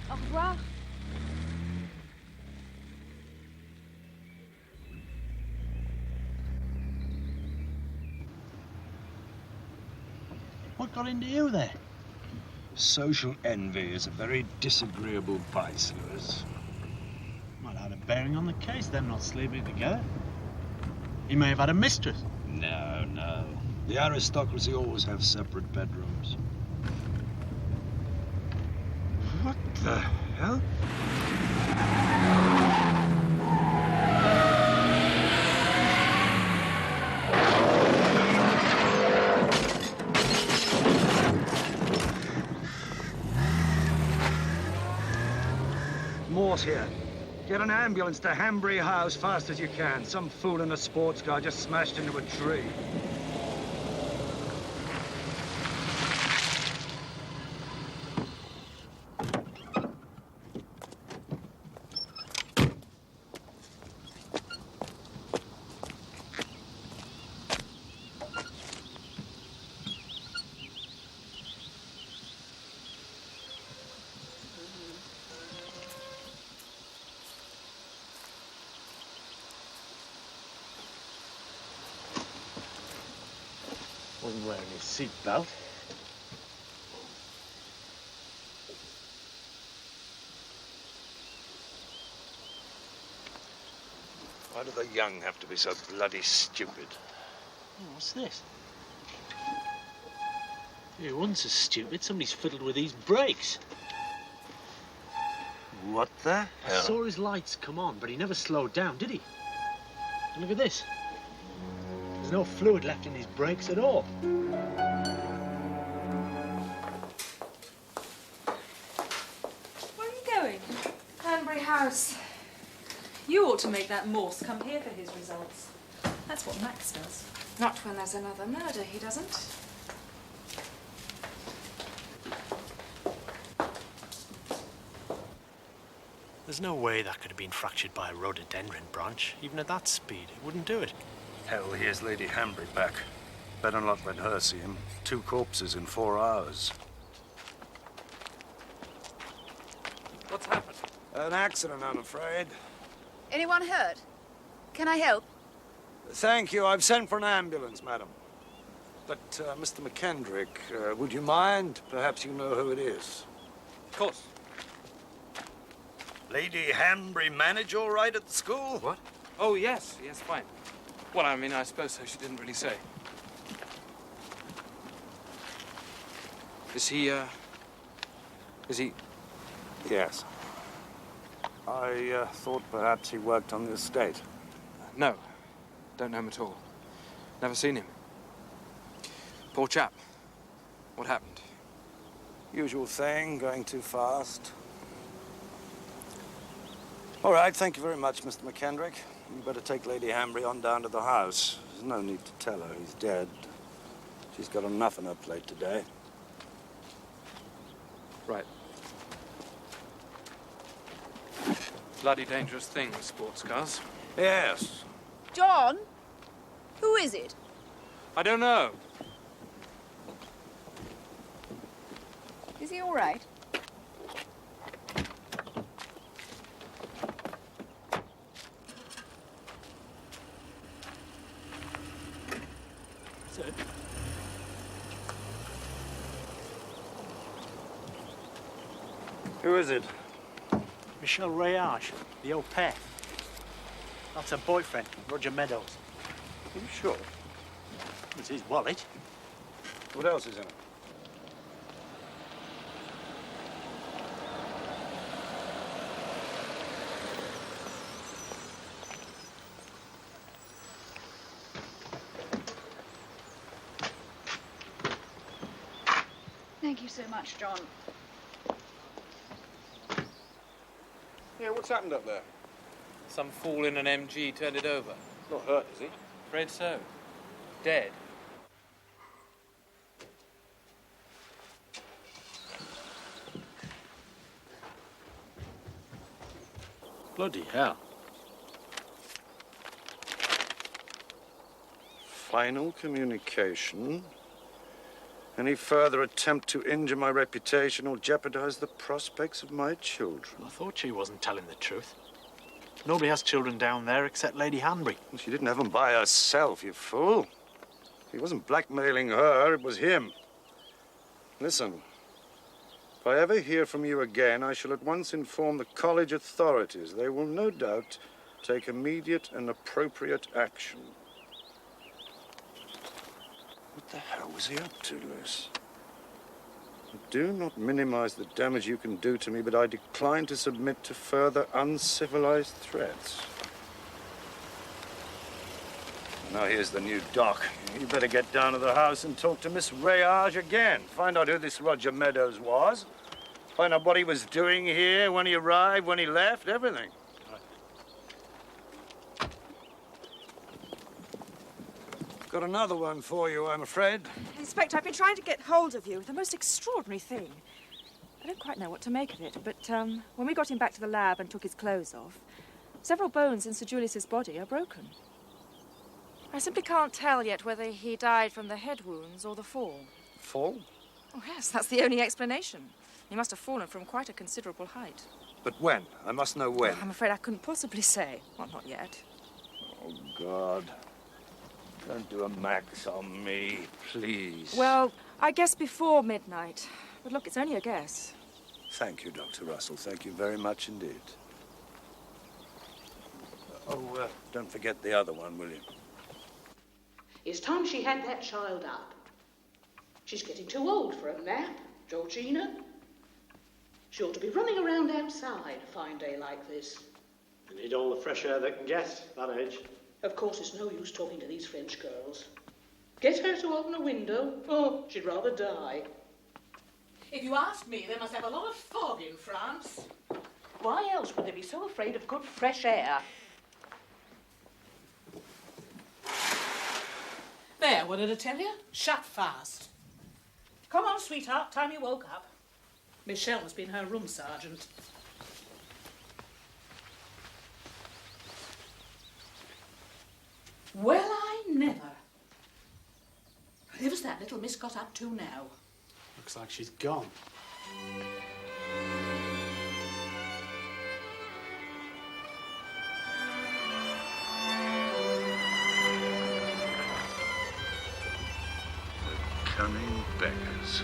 Au revoir. What got into you there? Social envy is a very disagreeable vice, Lewis. Might have had a bearing on the case, them not sleeping together. He may have had a mistress. No, no. The aristocracy always have separate bedrooms. What the hell? Morse here. Get an ambulance to Hanbury House fast as you can. Some fool in a sports car just smashed into a tree. Wasn't wearing his seatbelt. Why do the young have to be so bloody stupid? Oh, what's this? He wasn't so stupid. Somebody's fiddled with these brakes. What the I hell? saw his lights come on, but he never slowed down, did he? And look at this. There's no fluid left in his brakes at all. Where are you going? Hanbury House. You ought to make that Morse come here for his results. That's what Max does. Not when there's another murder, he doesn't. There's no way that could have been fractured by a rhododendron branch. Even at that speed, it wouldn't do it. Hell, here's Lady Hanbury back. Better not let her see him. 2 corpses in 4 hours. What's happened? An accident, I'm afraid. Anyone hurt? Can I help? Thank you. I've sent for an ambulance, madam. But, Mr. McKendrick, would you mind? Perhaps you know who it is. Of course. Lady Hanbury manage all right at the school? What? Oh, yes. Yes, fine. Well, I mean, I suppose so. She didn't really say. Is he, Yes. I thought perhaps he worked on the estate. No. Don't know him at all. Never seen him. Poor chap. What happened? Usual thing, going too fast. All right, thank you very much, Mr. McKendrick. You better take Lady Hanbury on down to the house. There's no need to tell her he's dead. She's got enough on her plate today. Right. Bloody dangerous thing, sports cars. Yes. John? Who is it? I don't know. Is he all right? Who is it? Michelle Rayage, the au pair. That's her boyfriend, Roger Meadows. Are you sure? It's his wallet. What else is in it? Thank you so much, John. Yeah, what's happened up there? Some fool in an MG turned it over. Not hurt, is he? Afraid so. Dead. Bloody hell. Final communication. Any further attempt to injure my reputation or jeopardize the prospects of my children. I thought she wasn't telling the truth. Nobody has children down there except Lady Hanbury. Well, she didn't have them by herself, you fool. He wasn't blackmailing her, it was him. Listen. If I ever hear from you again, I shall at once inform the college authorities. They will no doubt take immediate and appropriate action. What the hell was he up to, Lewis? Do not minimize the damage you can do to me, but I decline to submit to further uncivilized threats. Now here's the new doc. You better get down to the house and talk to Miss Rayage again. Find out who this Roger Meadows was. Find out what he was doing here, when he arrived, when he left, everything. Got another one for you, I'm afraid. Inspector, I've been trying to get hold of you. The most extraordinary thing. I don't quite know what to make of it, but when we got him back to the lab and took his clothes off, several bones in Sir Julius's body are broken. I simply can't tell yet whether he died from the head wounds or the fall. Fall? Oh, yes, that's the only explanation. He must have fallen from quite a considerable height. But when? I must know when. Oh, I'm afraid I couldn't possibly say. Well, not yet. Oh, God. Don't do a max on me, please. Well, I guess before midnight. But look, it's only a guess. Thank you, Dr. Russell. Thank you very much indeed. Don't forget the other one, will you? It's time she had that child up. She's getting too old for a nap, Georgina. She ought to be running around outside a fine day like this. They need all the fresh air they can get, that age. Of course, it's no use talking to these French girls. Get her to open a window. Oh, she'd rather die. If you ask me, they must have a lot of fog in France. Why else would they be so afraid of good fresh air? There, what did I tell you? Shut fast. Come on, sweetheart, time you woke up. Michelle must be in her room, Sergeant. Well, I never. Who's that little miss got up to now? Looks like she's gone. Cunning beggars.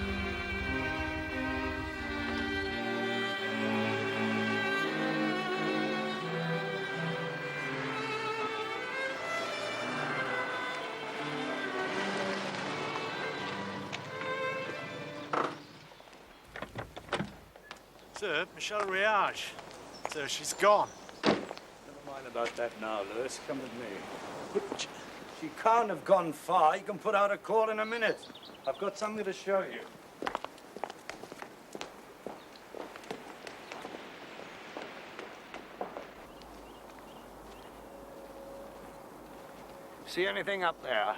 Sir, Michelle Riage. Sir, she's gone. Never mind about that now, Lewis. Come with me. But she can't have gone far. You can put out a call in a minute. I've got something to show you. See anything up there?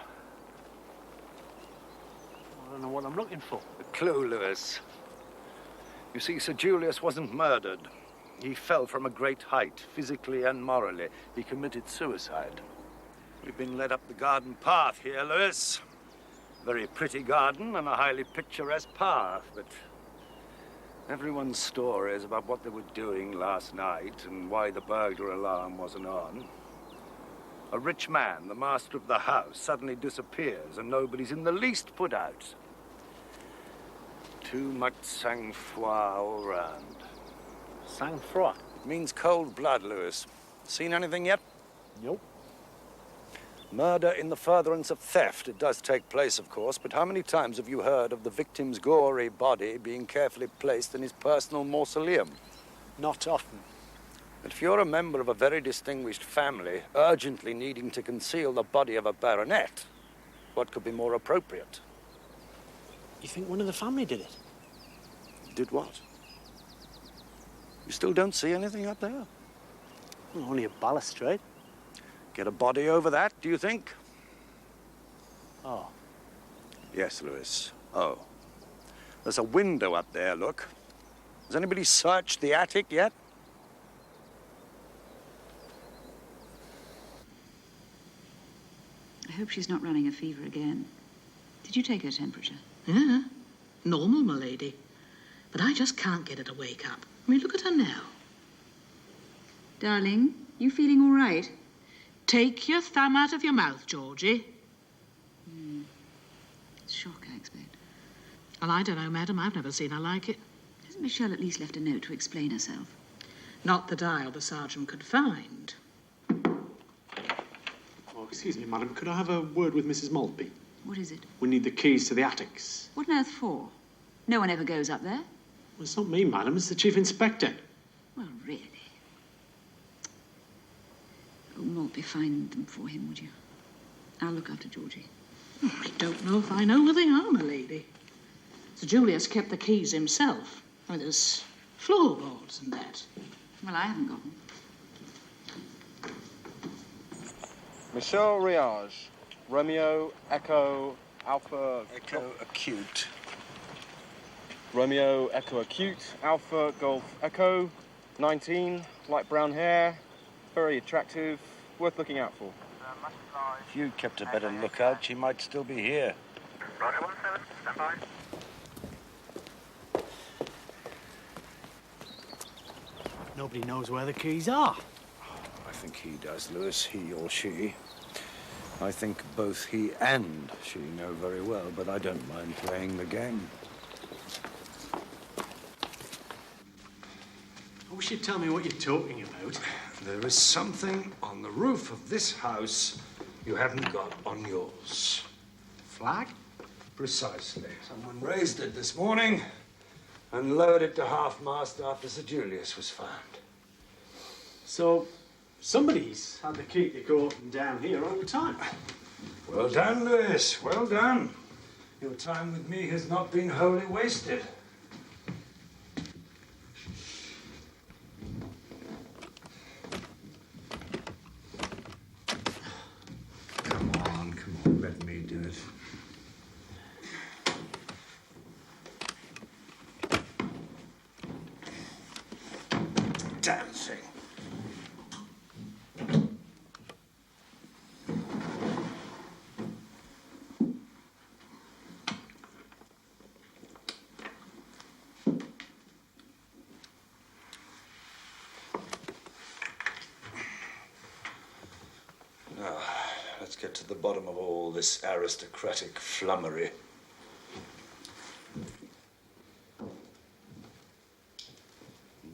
I don't know what I'm looking for. A clue, Lewis. You see, Sir Julius wasn't murdered. He fell from a great height, physically and morally. He committed suicide. We've been led up the garden path here, Lewis. Very pretty garden and a highly picturesque path, but everyone's stories about what they were doing last night and why the burglar alarm wasn't on. A rich man, the master of the house, suddenly disappears and nobody's in the least put out. Too much sang-froid all round. Sang-froid? It means cold blood, Lewis. Seen anything yet? Nope. Murder in the furtherance of theft. It does take place, of course, but how many times have you heard of the victim's gory body being carefully placed in his personal mausoleum? Not often. But if you're a member of a very distinguished family, urgently needing to conceal the body of a baronet, what could be more appropriate? You think one of the family did it? Did what? You still don't see anything up there? Well, only a balustrade. Get a body over that, do you think? Oh. Yes, Lewis. Oh. There's a window up there, look. Has anybody searched the attic yet? I hope she's not running a fever again. Did you take her temperature? Yeah, normal, my lady. But I just can't get her to wake up. I mean, look at her now. Darling, you feeling all right? Take your thumb out of your mouth, Georgie. It's shock, I expect. Well, I don't know, madam. I've never seen her like it. Hasn't Michelle at least left a note to explain herself? Not that I or the sergeant could find. Oh, excuse me, madam. Could I have a word with Mrs. Maltby? What is it? We need the keys to the attics. What on earth for? No one ever goes up there. Well, it's not me, madam. It's the Chief Inspector. Well, really? Oh, Maltby, find them for him, would you? I'll look after Georgie. Oh, I don't know if I know where they are, my lady. Sir Julius kept the keys himself. I mean, there's floorboards and that. Well, I haven't got them. Michelle Riage, Romeo, Echo, Alpha... Echo Acute. Romeo, Echo Acute, Alpha, Golf, Echo, 19, light brown hair, very attractive, worth looking out for. If you kept a better lookout, she might still be here. Roger 17, stand by. Nobody knows where the keys are. I think he does, Lewis, he or she. I think both he and she know very well, but I don't mind playing the game. I wish you'd tell me what you're talking about. There is something on the roof of this house you haven't got on yours. Flag? Precisely. Someone raised it this morning and lowered it to half-mast after Sir Julius was found. So, somebody's had the key to go up and down here all the time. Well done, Lewis. Well done. Your time with me has not been wholly wasted. Come on, let me do it. Damn thing. Now, let's get to the bottom of all this aristocratic flummery.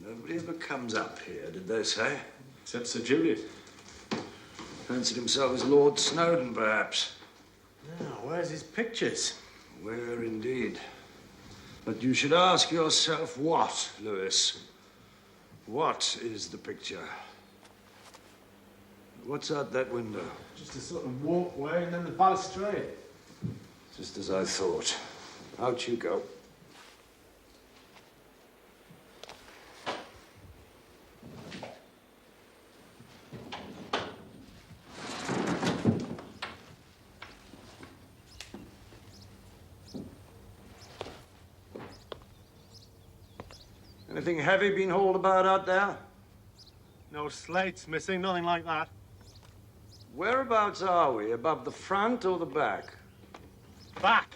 Nobody ever comes up here, did they say? Except Sir Julius. Fancied himself as Lord Snowdon, perhaps. Now, where's his pictures? Where indeed? But you should ask yourself what, Lewis? What is the picture? What's out that window? Just a sort of walkway and then the balustrade. Just as I thought. Out you go. Anything heavy been hauled about out there? No slates missing, nothing like that. Whereabouts are we? Above the front or the back? Back.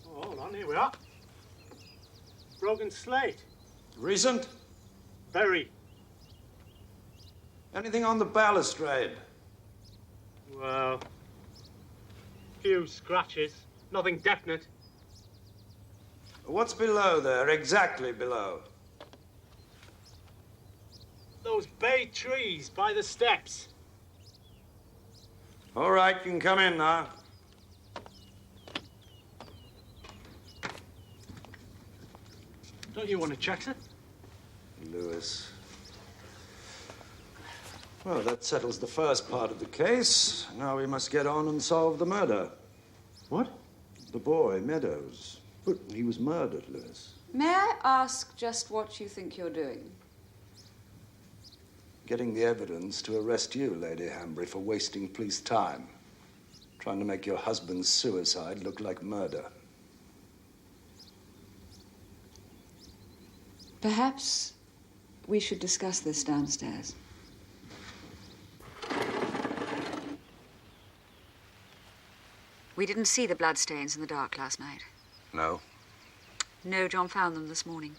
Oh, hold on, here we are. Broken slate. Recent? Very. Anything on the balustrade? Well, few scratches. Nothing definite. What's below there, exactly below? Those bay trees by the steps. All right, you can come in now. Don't you want to check, sir? Lewis. Well, that settles the first part of the case. Now we must get on and solve the murder. What? The boy, Meadows. But he was murdered, Lewis. May I ask just what you think you're doing? Getting the evidence to arrest you, Lady Hanbury, for wasting police time. Trying to make your husband's suicide look like murder. Perhaps we should discuss this downstairs. We didn't see the bloodstains in the dark last night. No? No, John found them this morning.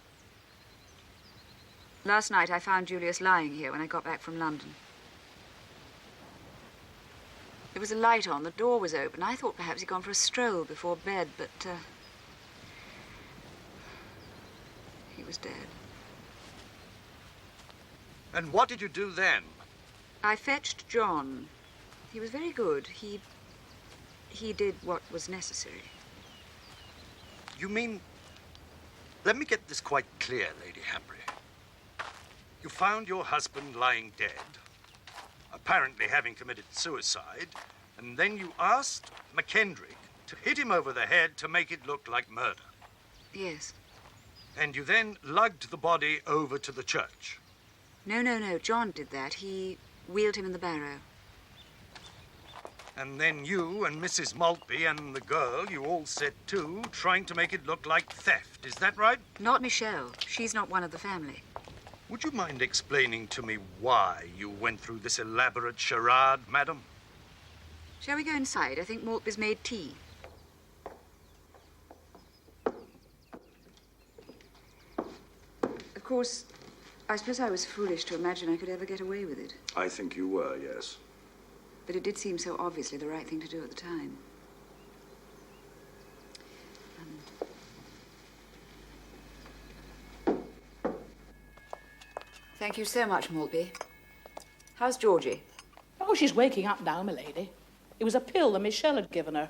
Last night I found Julius lying here when I got back from London. There was a light on, the door was open. I thought perhaps he'd gone for a stroll before bed, but he was dead. And what did you do then? I fetched John. He was very good. He did what was necessary. You mean... Let me get this quite clear, Lady Hanbury. You found your husband lying dead, apparently having committed suicide, and then you asked McKendrick to hit him over the head to make it look like murder. Yes. And you then lugged the body over to the church. No. John did that. He wheeled him in the barrow. And then you and Mrs. Maltby and the girl, you all set to, trying to make it look like theft. Is that right? Not Michelle. She's not one of the family. Would you mind explaining to me why you went through this elaborate charade, madam? Shall we go inside? I think Maltby's made tea. Of course, I suppose I was foolish to imagine I could ever get away with it. I think you were, yes. But it did seem so obviously the right thing to do at the time. Thank you so much, Maltby. How's Georgie? Oh, she's waking up now, my lady. It was a pill that Michelle had given her.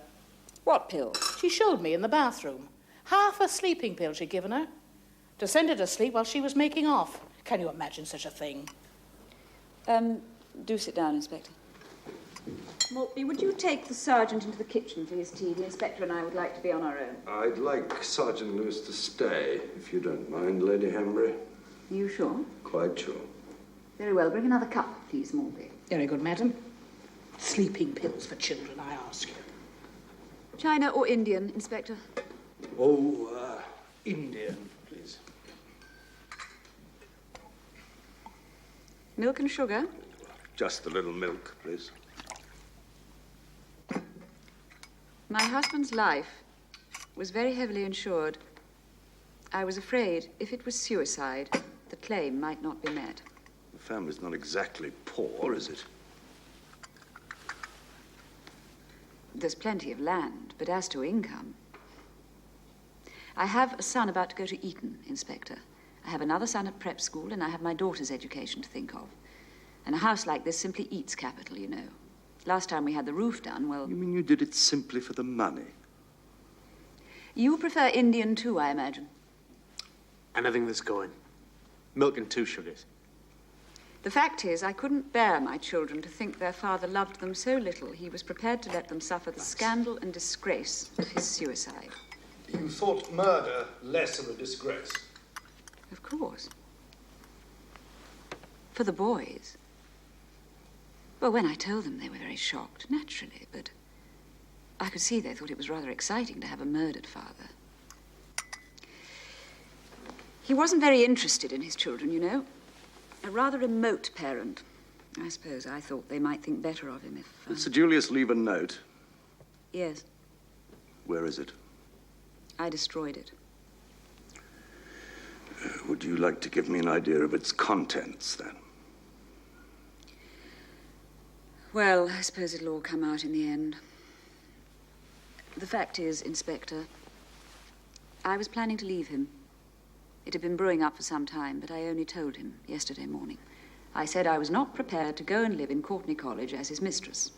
What pill? She showed me in the bathroom. Half a sleeping pill she'd given her to send her to sleep while she was making off. Can you imagine such a thing? Do sit down, Inspector. Maltby, would you take the sergeant into the kitchen for his tea? The inspector and I would like to be on our own. I'd like Sergeant Lewis to stay, if you don't mind, Lady Hanbury. Are you sure? Quite sure. Very well. Bring another cup, please, Maltby. Very good, madam. Sleeping pills for children, I ask you. China or Indian, Inspector? Oh, Indian, please. Milk and sugar? Just a little milk, please. My husband's life was very heavily insured. I was afraid if it was suicide, the claim might not be met. The family's not exactly poor, is it? There's plenty of land, but as to income... I have a son about to go to Eton, Inspector. I have another son at prep school, and I have my daughter's education to think of. And a house like this simply eats capital, you know. Last time we had the roof done, well... You mean you did it simply for the money? You prefer Indian too, I imagine. Anything that's going. Milk and 2 sugars. The fact is, I couldn't bear my children to think their father loved them so little he was prepared to let them suffer the scandal and disgrace of his suicide. You thought murder less of a disgrace? Of course. For the boys. Well, when I told them, they were very shocked, naturally, but I could see they thought it was rather exciting to have a murdered father. He wasn't very interested in his children, you know. A rather remote parent. I suppose I thought they might think better of him if... Did Sir Julius leave a note? Yes, Where is it? I destroyed it. Would you like to give me an idea of its contents, then? Well, I suppose it'll all come out in the end. The fact is, Inspector, I was planning to leave him. It had been brewing up for some time, but I only told him yesterday morning. I said I was not prepared to go and live in Courtney College as his mistress.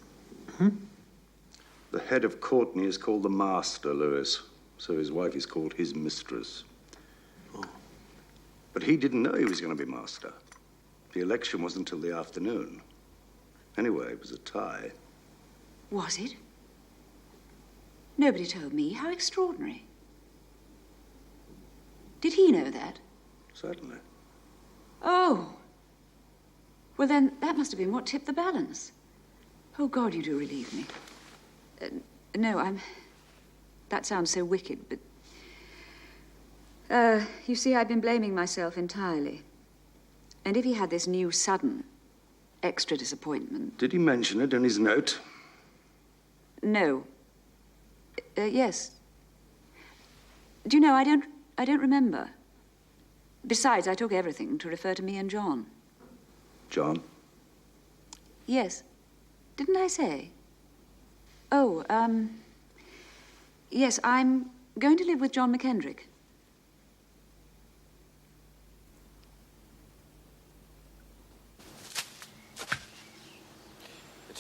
The head of Courtney is called the Master, Lewis, so his wife is called his mistress. Oh. But he didn't know he was going to be master. The election wasn't until the afternoon. Anyway, it was a tie. Was it? Nobody told me. How extraordinary. Did he know that? Certainly. Oh. Well, then, that must have been what tipped the balance. Oh, God, you do relieve me. No, that sounds so wicked, but... you see, I've been blaming myself entirely. And if he had this new, sudden, extra disappointment... Did he mention it in his note? No. Yes. Do you know, I don't remember. Besides, I took everything to refer to me and John. John? Yes. Didn't I say? Oh, yes, I'm going to live with John McKendrick.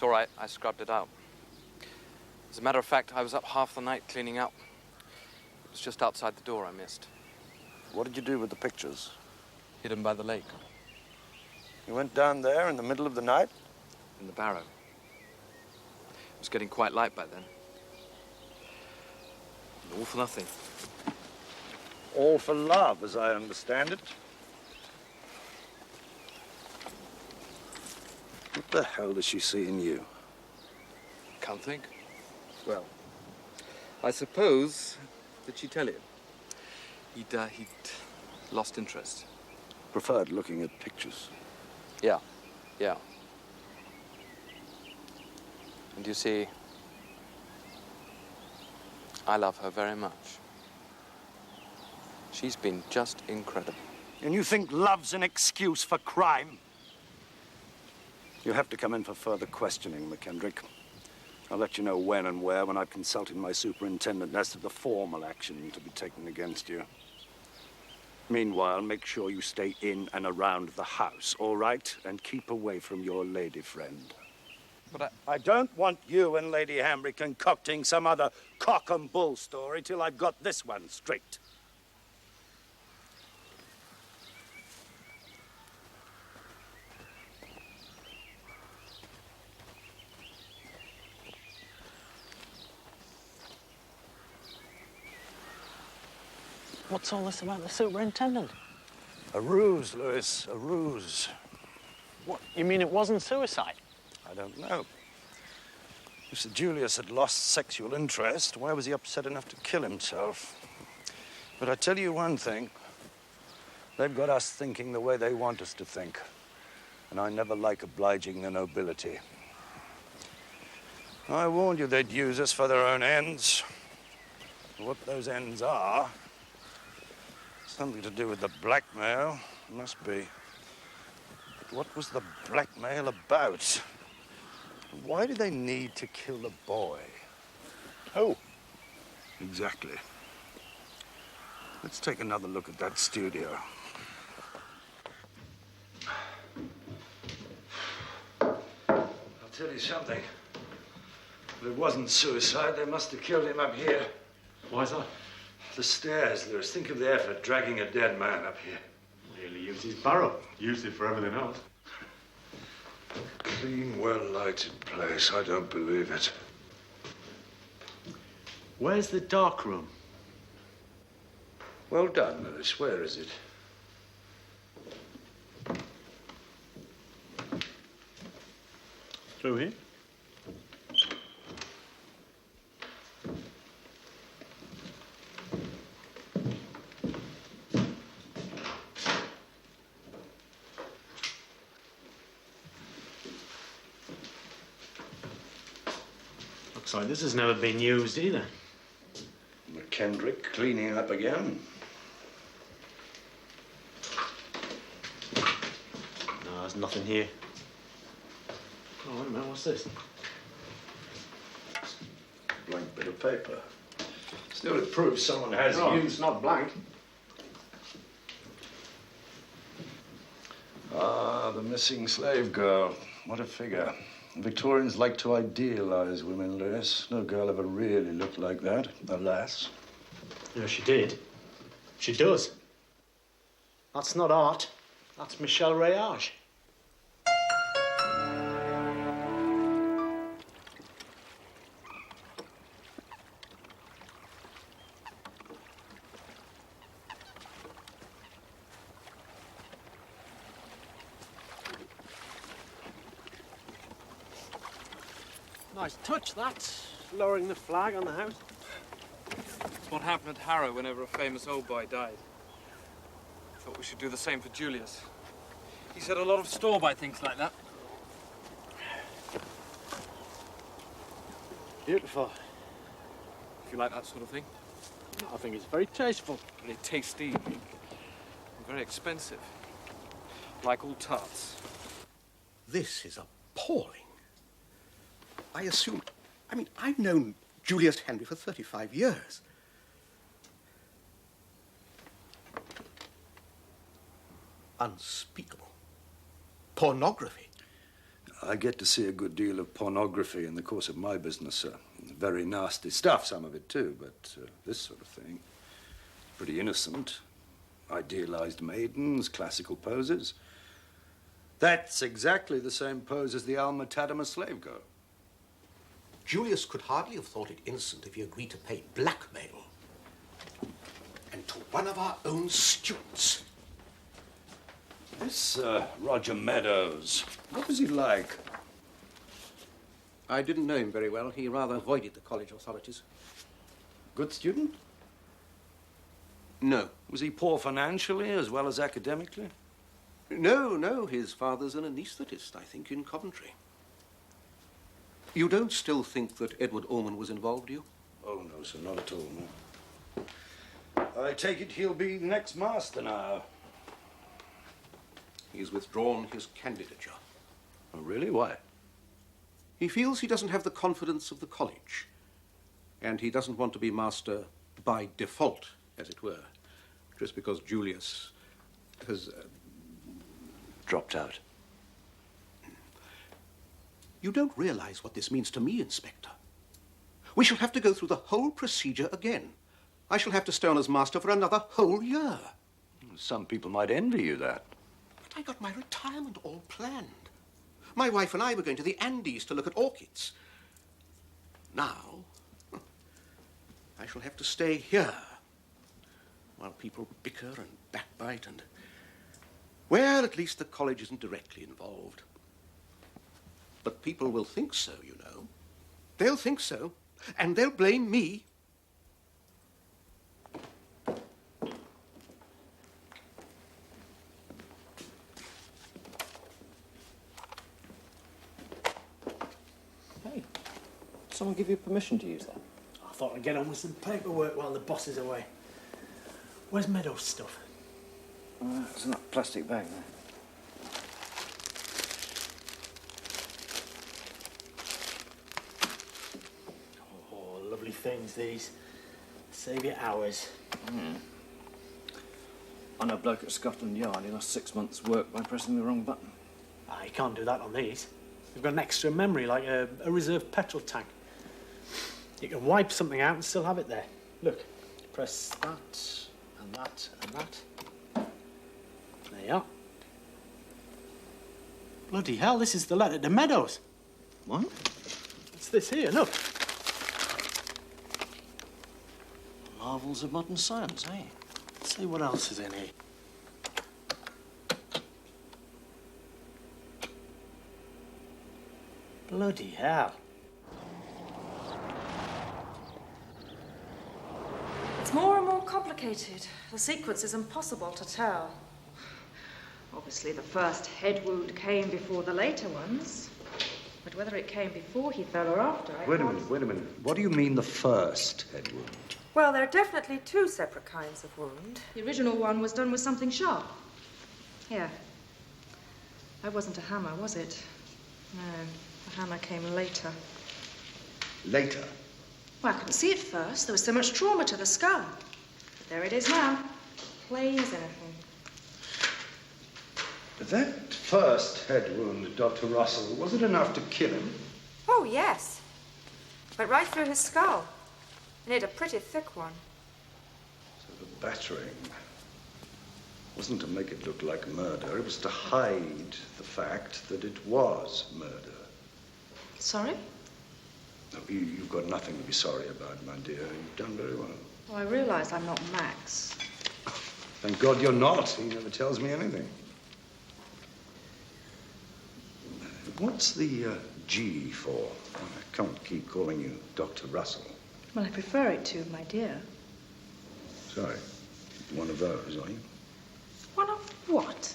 It's all right. I scrubbed it out. As a matter of fact, I was up half the night cleaning up. It was just outside the door I missed. What did you do with the pictures? Hid them by the lake. You went down there in the middle of the night? In the barrow. It was getting quite light by then. And all for nothing. All for love, as I understand it. What the hell does she see in you? Can't think. Well, I suppose that she'd tell you. He'd lost interest. Preferred looking at pictures. Yeah. And you see, I love her very much. She's been just incredible. And you think love's an excuse for crime? You have to come in for further questioning, McKendrick. I'll let you know when and where when I've consulted my superintendent as to the formal action to be taken against you. Meanwhile, make sure you stay in and around the house, all right? And keep away from your lady friend. But I don't want you and Lady Hanbury concocting some other cock and bull story till I've got this one straight. What's all this about the superintendent? A ruse, Lewis, a ruse. What, you mean it wasn't suicide? I don't know. If Sir Julius had lost sexual interest, why was he upset enough to kill himself? But I tell you one thing. They've got us thinking the way they want us to think. And I never like obliging the nobility. I warned you they'd use us for their own ends. What those ends are, something to do with the blackmail, must be. But what was the blackmail about? Why do they need to kill the boy? Oh. Exactly. Let's take another look at that studio. I'll tell you something. If it wasn't suicide, they must have killed him up here. Why's that? The stairs, Lewis. Think of the effort dragging a dead man up here. Really used his barrow. Used it for everything else. Clean, well-lighted place. I don't believe it. Where's the dark room? Well done, Lewis. Where is it? Through here? Looks like this has never been used either. McKendrick cleaning up again. No, there's nothing here. Oh, wait a minute, what's this? Blank bit of paper. Still, it proves someone has No, used. it's not blank. Ah, the missing slave girl. What a figure. Victorians like to idealize women, Lewis. No girl ever really looked like that, alas. Yeah, she did. She does. That's not art. That's Michel Rayage. Nice touch, that. Lowering the flag on the house. It's what happened at Harrow whenever a famous old boy died. Thought we should do the same for Julius. He set a lot of store by things like that. Beautiful. If you like that sort of thing. I think it's very tasteful. Very tasty. And very expensive. Like all tarts. This is appalling. I've known Julius Hanbury for 35 years. Unspeakable. Pornography. I get to see a good deal of pornography in the course of my business, sir. Very nasty stuff, some of it too, but this sort of thing, pretty innocent. Idealized maidens, classical poses. That's exactly the same pose as the Alma Tadema slave girl. Julius could hardly have thought it innocent if he agreed to pay blackmail. And to one of our own students. This Roger Meadows, what was he like? I didn't know him very well. He rather avoided the college authorities. Good student? No. Was he poor financially as well as academically? No. His father's an anaesthetist, I think, in Coventry. You don't still think that Edward Orman was involved, do you? Oh, no, sir, not at all, no. I take it he'll be next master now. He's withdrawn his candidature. Oh, really? Why? He feels he doesn't have the confidence of the college. And he doesn't want to be master by default, as it were, just because Julius has... dropped out. You don't realize what this means to me, Inspector. We shall have to go through the whole procedure again. I shall have to stay on as master for another whole year. Some people might envy you that. But I got my retirement all planned. My wife and I were going to the Andes to look at orchids. Now, I shall have to stay here while people bicker and backbite and... Well, at least the college isn't directly involved. But people will think so, you know. They'll think so, and they'll blame me. Hey, someone give you permission to use that? I thought I'd get on with some paperwork while the boss is away. Where's Meadows' stuff? It's in that plastic bag there. Oh, lovely things, these. Save you hours. I know a bloke at Scotland Yard. He lost 6 months' work by pressing the wrong button. You can't do that on these. They've got an extra memory, like a reserve petrol tank. You can wipe something out and still have it there. Look, press that, and that, and that. There you are. Bloody hell, this is the letter to Meadows. What? It's this here, look. Marvels of modern science, eh? Let's see what else is in here. Bloody hell. It's more and more complicated. The sequence is impossible to tell. Obviously, the first head wound came before the later ones. But whether it came before he fell or after, I Wait a can't... minute. What do you mean the first head wound? Well, there are definitely two separate kinds of wound. The original one was done with something sharp. Here. That wasn't a hammer, was it? No, the hammer came later. Later? Well, I couldn't see it first. There was so much trauma to the skull. But there it is now. Plain as anything. That first head wound, Dr. Russell, was it enough to kill him? Oh, yes. Went right through his skull. And it a pretty thick one. So the battering wasn't to make it look like murder. It was to hide the fact that it was murder. Sorry? No, you've got nothing to be sorry about, my dear. You've done very well. Well, I realise I'm not Max. Thank God you're not. He never tells me anything. What's the G for? I can't keep calling you Dr. Russell. Well, I prefer it to, my dear. Sorry. One of those, are you? One of what?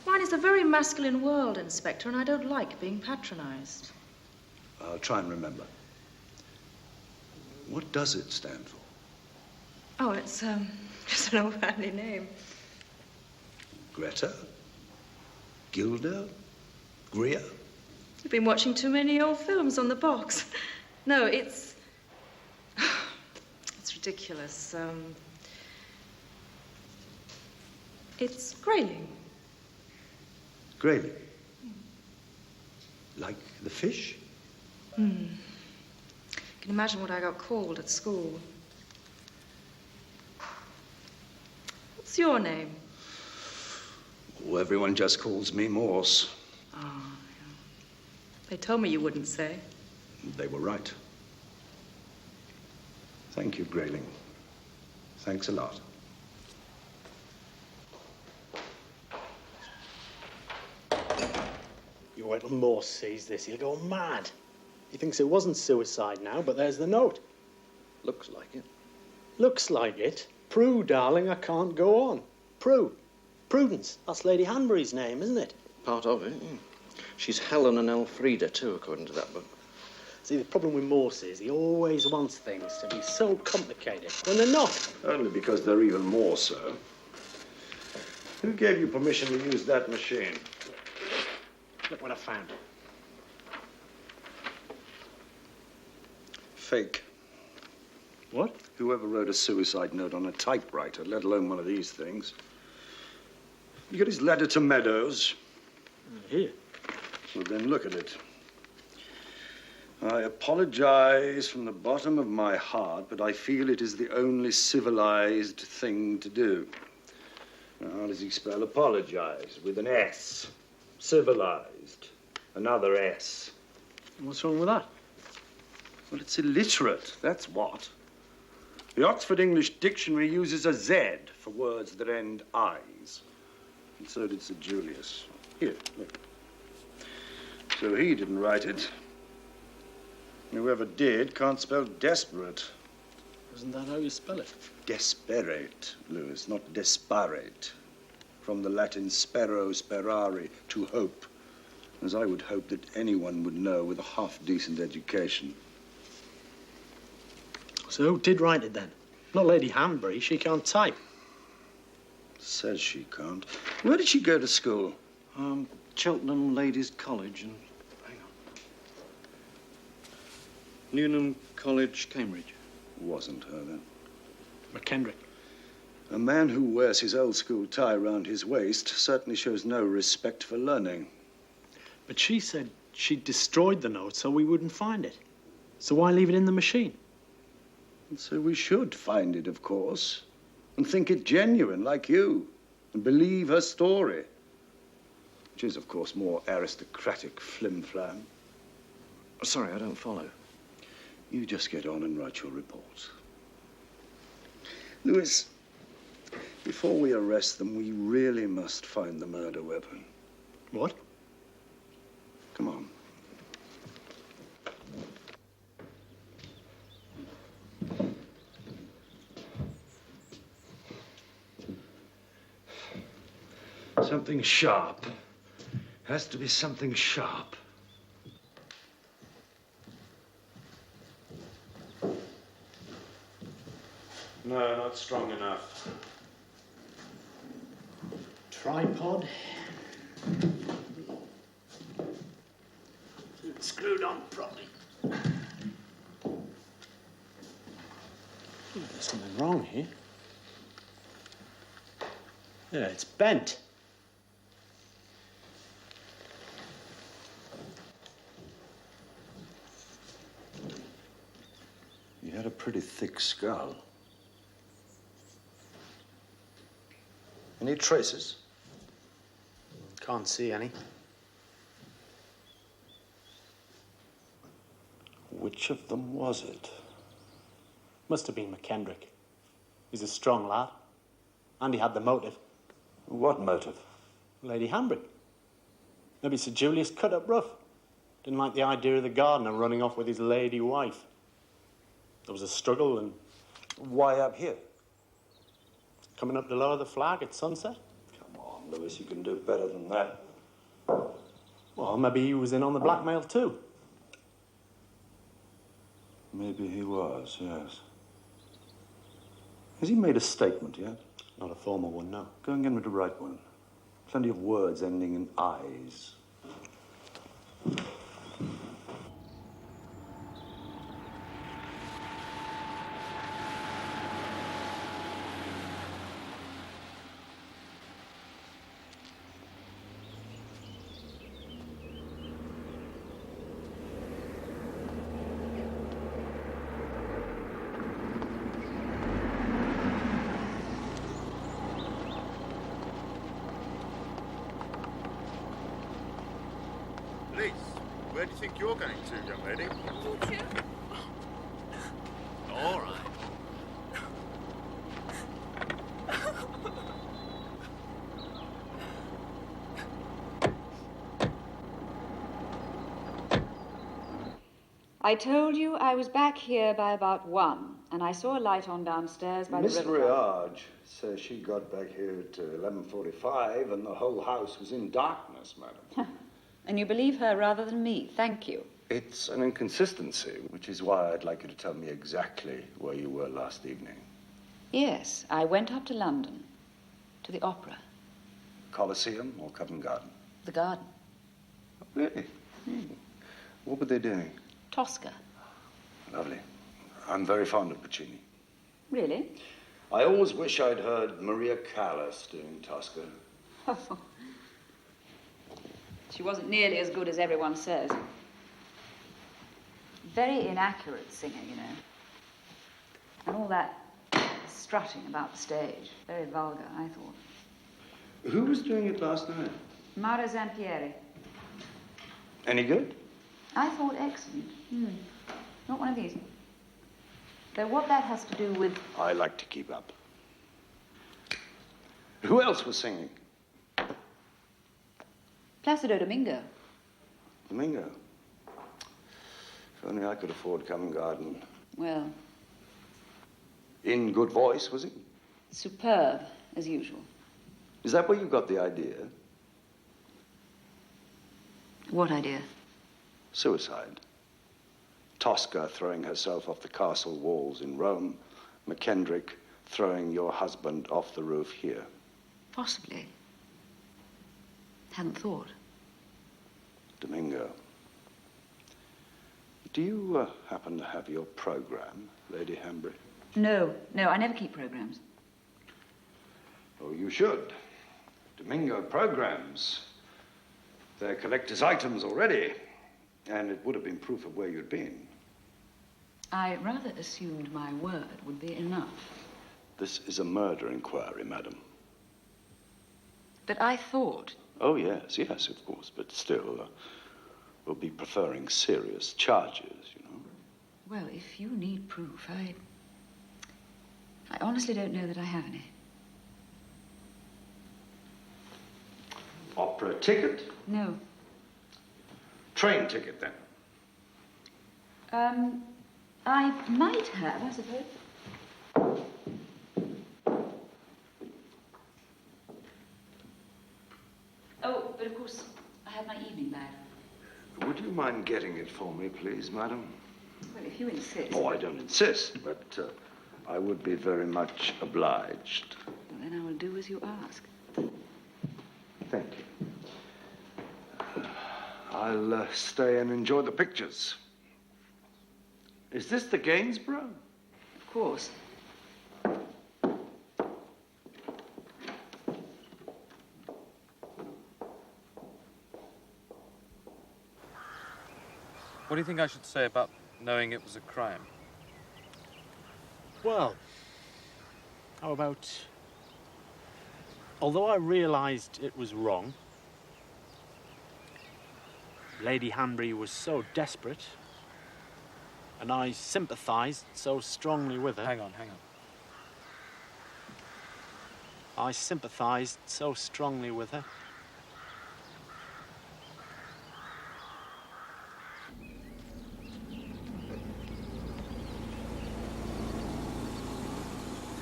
Mine is a very masculine world, Inspector, and I don't like being patronised. I'll try and remember. What does it stand for? Oh, it's, just an old-family name. Greta? Gilda? Greer? You've been watching too many old films on the box. No, it's... It's ridiculous. It's Grayling. Grayling? Like the fish? Can you imagine what I got called at school? What's your name? Oh, everyone just calls me Morse. Oh, yeah. They told me you wouldn't say. They were right. Thank you, Grayling. Thanks a lot. You wait till Morse sees this, he'll go mad. He thinks it wasn't suicide now, but there's the note. Looks like it. Looks like it. Prue, darling, I can't go on. Prue. Prudence. That's Lady Hanbury's name, isn't it? Part of it, yeah. She's Helen and Elfrida, too, according to that book. See, the problem with Morse is he always wants things to be so complicated when they're not. Only because they're even more so. Who gave you permission to use that machine? Look what I found. Fake. What? Whoever wrote a suicide note on a typewriter, let alone one of these things. You got his letter to Meadows? Here. Well, then look at it. I apologize from the bottom of my heart, but I feel it is the only civilized thing to do. Now, how does he spell apologize? With an S. Civilized. Another S. What's wrong with that? Well, it's illiterate, that's what. The Oxford English Dictionary uses a Z for words that end I's. And so did Sir Julius. Here, look. So he didn't write it. Whoever did can't spell desperate. Isn't that how you spell it? Desperate, Lewis, not desperate. From the Latin spero, sperare, to hope. As I would hope that anyone would know with a half-decent education. So who did write it then? Not Lady Hanbury. She can't type. Says she can't. Where did she go to school? Cheltenham Ladies' College and... hang on. Newnham College, Cambridge. Wasn't her, then. McKendrick. A man who wears his old-school tie round his waist certainly shows no respect for learning. But she said she destroyed the note so we wouldn't find it. So why leave it in the machine? And so we should find it, of course, and think it genuine, like you, and believe her story. Which is, of course, more aristocratic flim-flam. Sorry, I don't follow. You just get on and write your report. Lewis, before we arrest them, we really must find the murder weapon. What? Come on. Something sharp. Has to be something sharp. No, not strong enough. Tripod. It's screwed on properly. There's something wrong here. Yeah, it's bent. He had a pretty thick skull. Any traces? Can't see any. Which of them was it? Must have been McKendrick. He's a strong lad. And he had the motive. What motive? Lady Hanbury. Maybe Sir Julius cut up rough. Didn't like the idea of the gardener running off with his lady wife. There was a struggle and... Why up here? Coming up to lower the flag at sunset. Come on, Lewis, you can do better than that. Well, maybe he was in on the blackmail too. Maybe he was, yes. Has he made a statement yet? Not a formal one, no. Go and get him to write one. Plenty of words ending in I's. you think you're going to, young lady? You too? All right. I told you I was back here by about 1, and I saw a light on downstairs by the Miss river. Riage says she got back here at 11:45 and the whole house was in darkness, madam. And you believe her rather than me. Thank you. It's an inconsistency, which is why I'd like you to tell me exactly where you were last evening. Yes, I went up to London, to the opera, Colosseum or Covent Garden? the garden, Really? What were they doing? Tosca. Lovely. I'm very fond of Puccini. Really? I always wish I'd heard Maria Callas doing Tosca. She wasn't nearly as good as everyone says. Very inaccurate singer, you know. And all that strutting about the stage. Very vulgar, I thought. Who was doing it last night? Mara Zampieri. Any good? I thought excellent. Not one of these. Though what that has to do with... I like to keep up. Who else was singing? Placido Domingo. Domingo. If only I could afford Covent Garden. Well, In good voice, was he? superb, as usual. Is that where you got the idea? What idea? Suicide. Tosca throwing herself off the castle walls in Rome. McKendrick throwing your husband off the roof here. Possibly. Hadn't thought. Domingo. Do you happen to have your program, Lady Hanbury? No, I never keep programs. Oh, you should. Domingo programs. They're collector's items already. And it would have been proof of where you'd been. I rather assumed my word would be enough. This is a murder inquiry, madam. But I thought... Oh, yes, of course. But still, we'll be preferring serious charges, you know. Well, if you need proof, I honestly don't know that I have any. Opera ticket? No. Train ticket, then? I might have, I suppose. Oh, but of course, I have my evening bag. Would you mind getting it for me, please, madam? Well, if you insist. Oh, I don't insist, but I would be very much obliged. Well, then I will do as you ask. Thank you. I'll stay and enjoy the pictures. Is this the Gainsborough? Of course. What do you think I should say about knowing it was a crime? Well, how about... Although I realised it was wrong, Lady Hanbury was so desperate, and I sympathised so strongly with her. Hang on. I sympathised so strongly with her.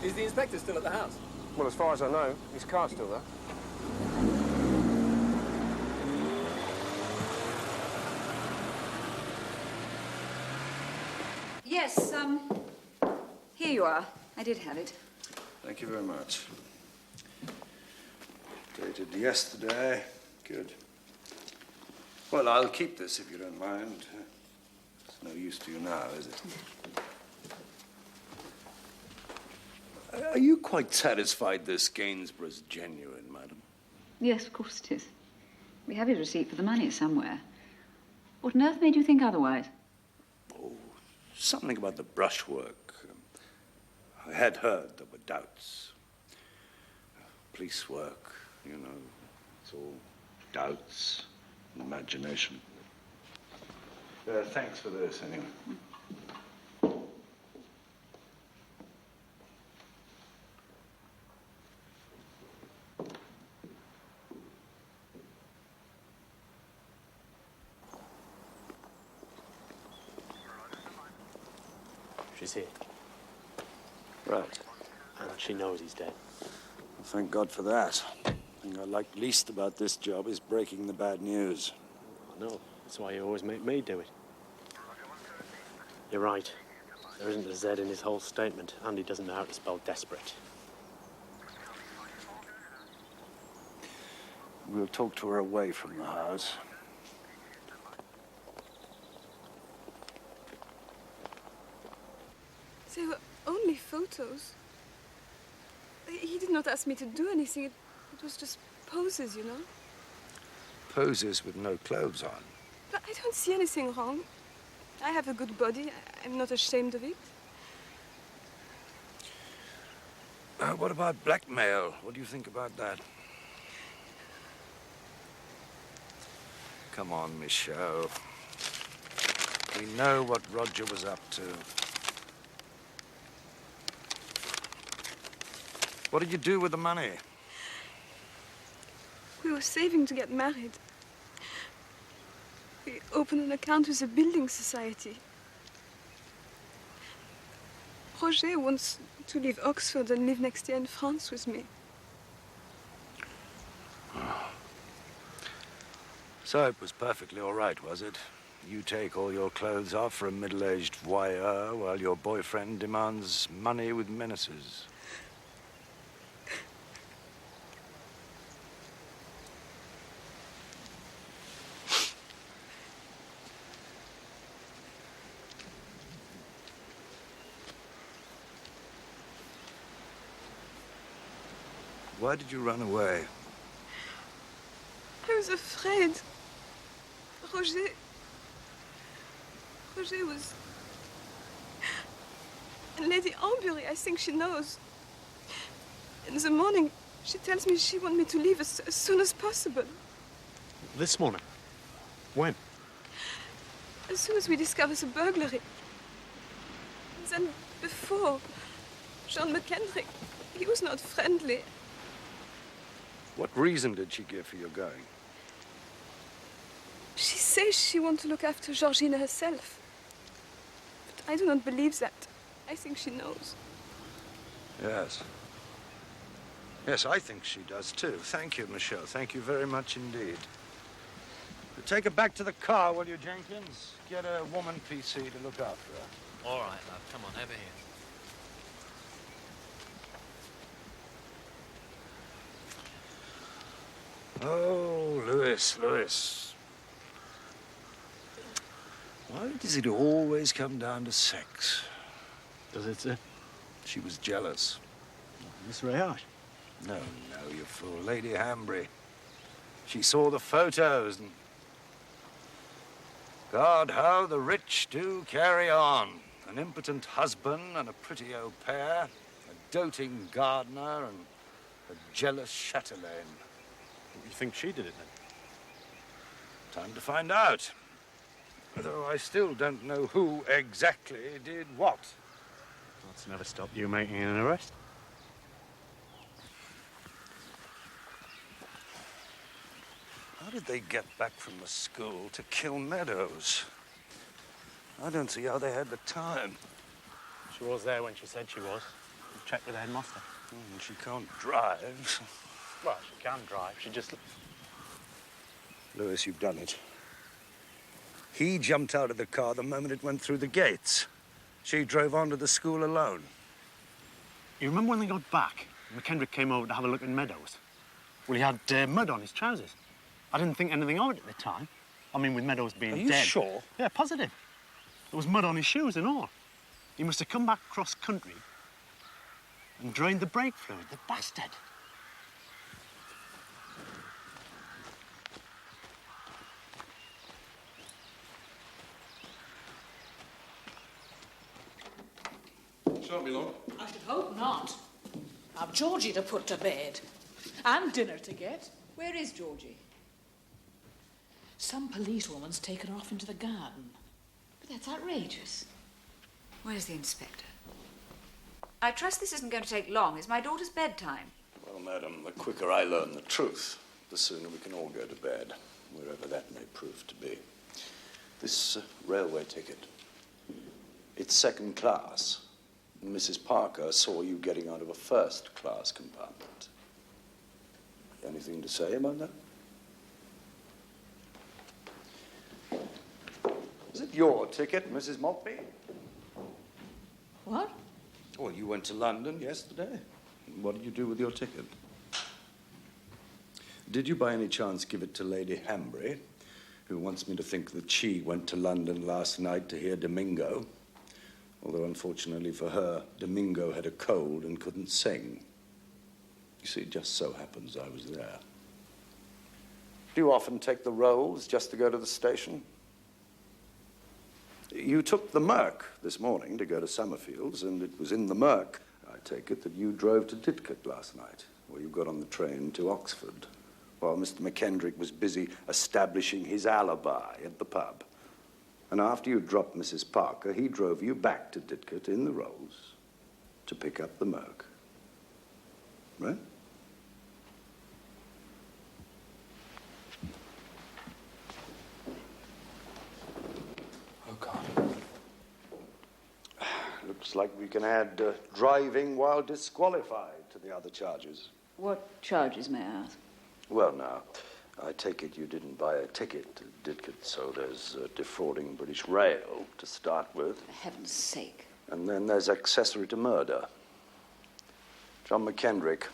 Is the inspector still at the house? Well, as far as I know, his car's still there. Yes, here you are. I did have it. Thank you very much. Dated yesterday. Good. Well, I'll keep this if you don't mind. It's no use to you now, is it? Are you quite satisfied this Gainsborough's genuine, madam? Yes, of course it is. We have his receipt for the money somewhere. What on earth made you think otherwise? Something about the brushwork. I had heard there were doubts. Police work, you know, it's all doubts and imagination. Thanks for this, anyway. She's here. Right. And she knows he's dead. Well, thank God for that. The thing I like least about this job is breaking the bad news. I know. That's why you always make me do it. You're right. There isn't a Z in his whole statement, and he doesn't know how to spell desperate. We'll talk to her away from the house. They were only photos. He did not ask me to do anything. It was just poses, you know? Poses with no clothes on. But I don't see anything wrong. I have a good body. I'm not ashamed of it. What about blackmail? What do you think about that? Come on, Michaud. We know what Roger was up to. What did you do with the money? We were saving to get married. We opened an account with a building society. Roger wants to leave Oxford and live next year in France with me. So it was perfectly all right, was it? You take all your clothes off for a middle-aged voyeur while your boyfriend demands money with menaces. Why did you run away? I was afraid. Roger was... And Lady Hanbury, I think she knows. In the morning, she tells me she wants me to leave as soon as possible. This morning? When? As soon as we discover the burglary. And then before, John McKendrick, he was not friendly. What reason did she give for your going? She says she wants to look after Georgina herself. But I do not believe that. I think she knows. Yes. Yes, I think she does too. Thank you, Michelle. Thank you very much indeed. Take her back to the car, will you, Jenkins? Get a woman PC to look after her. All right, love. Come on, over here. Oh, Louis. Why does it always come down to sex? Does it, sir? She was jealous. Miss Rayard? No, you fool. Lady Hanbury. She saw the photos and... God, how the rich do carry on. An impotent husband and a pretty au pair, a doting gardener and a jealous chatelaine. You think she did it, then? Time to find out. Though I still don't know who exactly did what. That's never stopped you making an arrest. How did they get back from the school to kill Meadows? I don't see how they had the time. She was there when she said she was. Check with the headmaster. She can't drive. Well, she can drive. She just... Louis, you've done it. He jumped out of the car the moment it went through the gates. She drove on to the school alone. You remember when they got back? McKendrick came over to have a look at Meadows. Well, he had mud on his trousers. I didn't think anything of it at the time. I mean, with Meadows being dead. Are you sure? Yeah, positive. There was mud on his shoes and all. He must have come back cross country and drained the brake fluid, the bastard. Shan't be long. I should hope not. I've Georgie to put to bed. And dinner to get. Where is Georgie? Some policewoman's taken her off into the garden. But that's outrageous. Where's the inspector? I trust this isn't going to take long. It's my daughter's bedtime. Well, madam, the quicker I learn the truth, the sooner we can all go to bed, wherever that may prove to be. This railway ticket, it's second class. Mrs. Parker saw you getting out of a first-class compartment. Anything to say about that? Is it your ticket, Mrs. Maltby? What? Well, you went to London yesterday. What did you do with your ticket? Did you by any chance give it to Lady Hanbury, who wants me to think that she went to London last night to hear Domingo? Although, unfortunately for her, Domingo had a cold and couldn't sing. You see, it just so happens I was there. Do you often take the rolls just to go to the station? You took the Merc this morning to go to Summerfields, and it was in the Merc, I take it, that you drove to Didcot last night, where you got on the train to Oxford, while Mr. McKendrick was busy establishing his alibi at the pub. And after you dropped Mrs. Parker, he drove you back to Didcot in the Rolls to pick up the Merc. Right? Oh, God. Looks like we can add driving while disqualified to the other charges. What charges, may I ask? Well, now, I take it you didn't buy a ticket to Didcot, so there's defrauding British Rail to start with. For heaven's sake. And then there's accessory to murder. John McKendrick,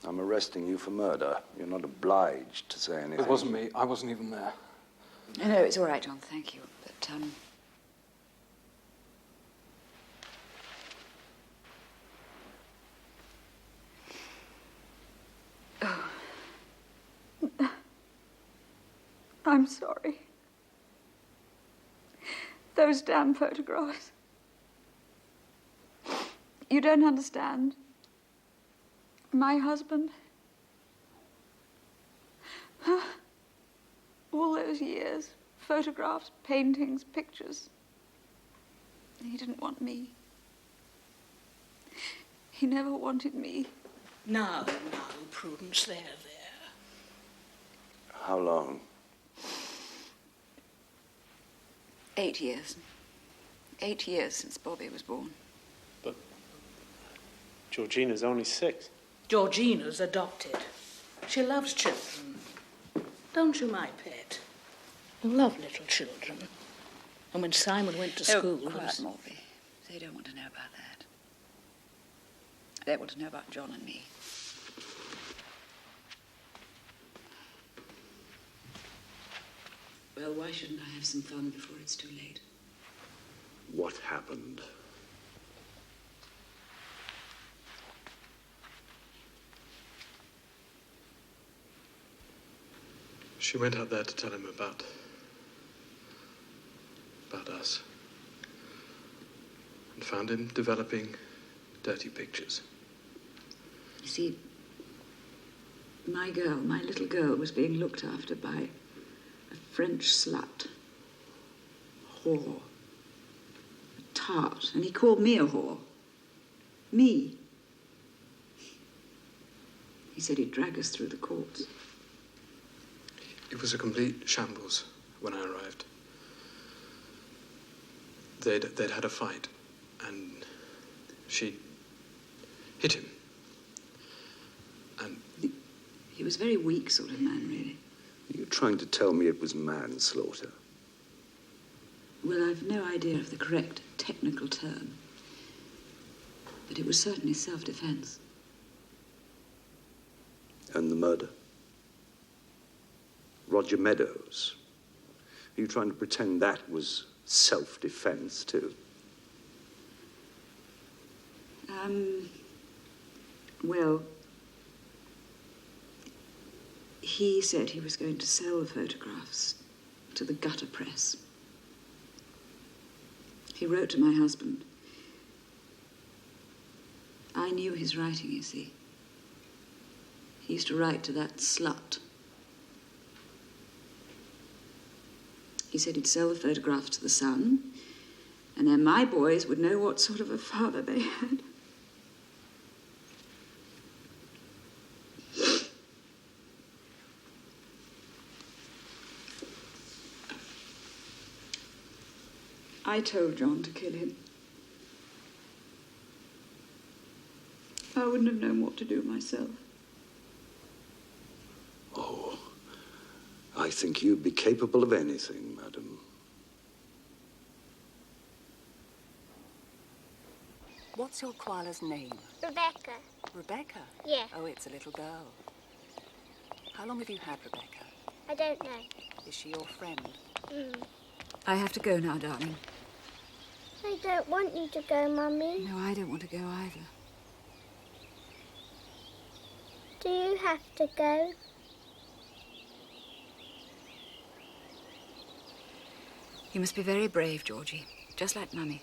I'm arresting you for murder. You're not obliged to say anything. It wasn't me. I wasn't even there. No, it's all right, John, thank you. But, I'm sorry. Those damn photographs. You don't understand. My husband. All those years. Photographs, paintings, pictures. He didn't want me. He never wanted me. Now, Prudence, there. How long? 8 years. 8 years since Bobby was born. But Georgina's only 6. Georgina's adopted. She loves children. Don't you, my pet? You love little children. And when Simon went to school... Oh, quiet, Morphy. They don't want to know about that. They want to know about John and me. Well, why shouldn't I have some fun before it's too late? What happened? She went out there to tell him about us. And found him developing dirty pictures. You see, my little girl, was being looked after by a French slut, a whore, a tart, and he called me a whore. Me. He said he'd drag us through the courts. It was a complete shambles when I arrived. They'd had a fight, and she hit him. And he was a very weak sort of man, really. You're trying to tell me it was manslaughter? Well, I've no idea of the correct technical term, but it was certainly self-defense. And the murder? Roger Meadows. Are you trying to pretend that was self-defense, too? Well, he said he was going to sell the photographs to the gutter press. He wrote to my husband. I knew his writing, you see. He used to write to that slut. He said he'd sell the photographs to the Sun, And then my boys would know what sort of a father they had. I told John to kill him. I wouldn't have known what to do myself. Oh, I think you'd be capable of anything, madam. What's your koala's name? Rebecca. Rebecca? Yeah. Oh, it's a little girl. How long have you had Rebecca? I don't know. Is she your friend? I have to go now, darling. I don't want you to go, Mummy. No, I don't want to go either. Do you have to go? You must be very brave, Georgie. Just like Mummy.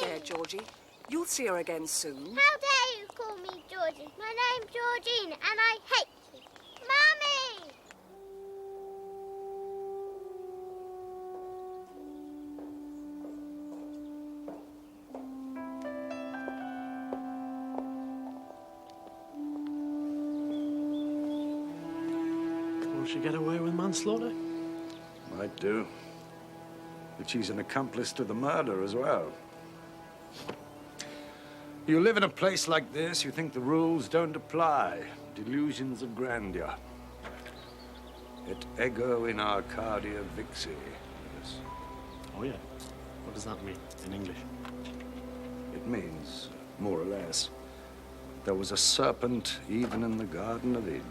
There, Georgie. You'll see her again soon. How dare you call me Georgie? My name's Georgina, and I hate you. Mummy! Will she get away with manslaughter? Might do. But she's an accomplice to the murder as well. You live in a place like this, you think the rules don't apply. Delusions of grandeur. Et ego in Arcadia vixi. Yes. Oh, yeah. What does that mean in English? It means, more or less, there was a serpent even in the Garden of Eden.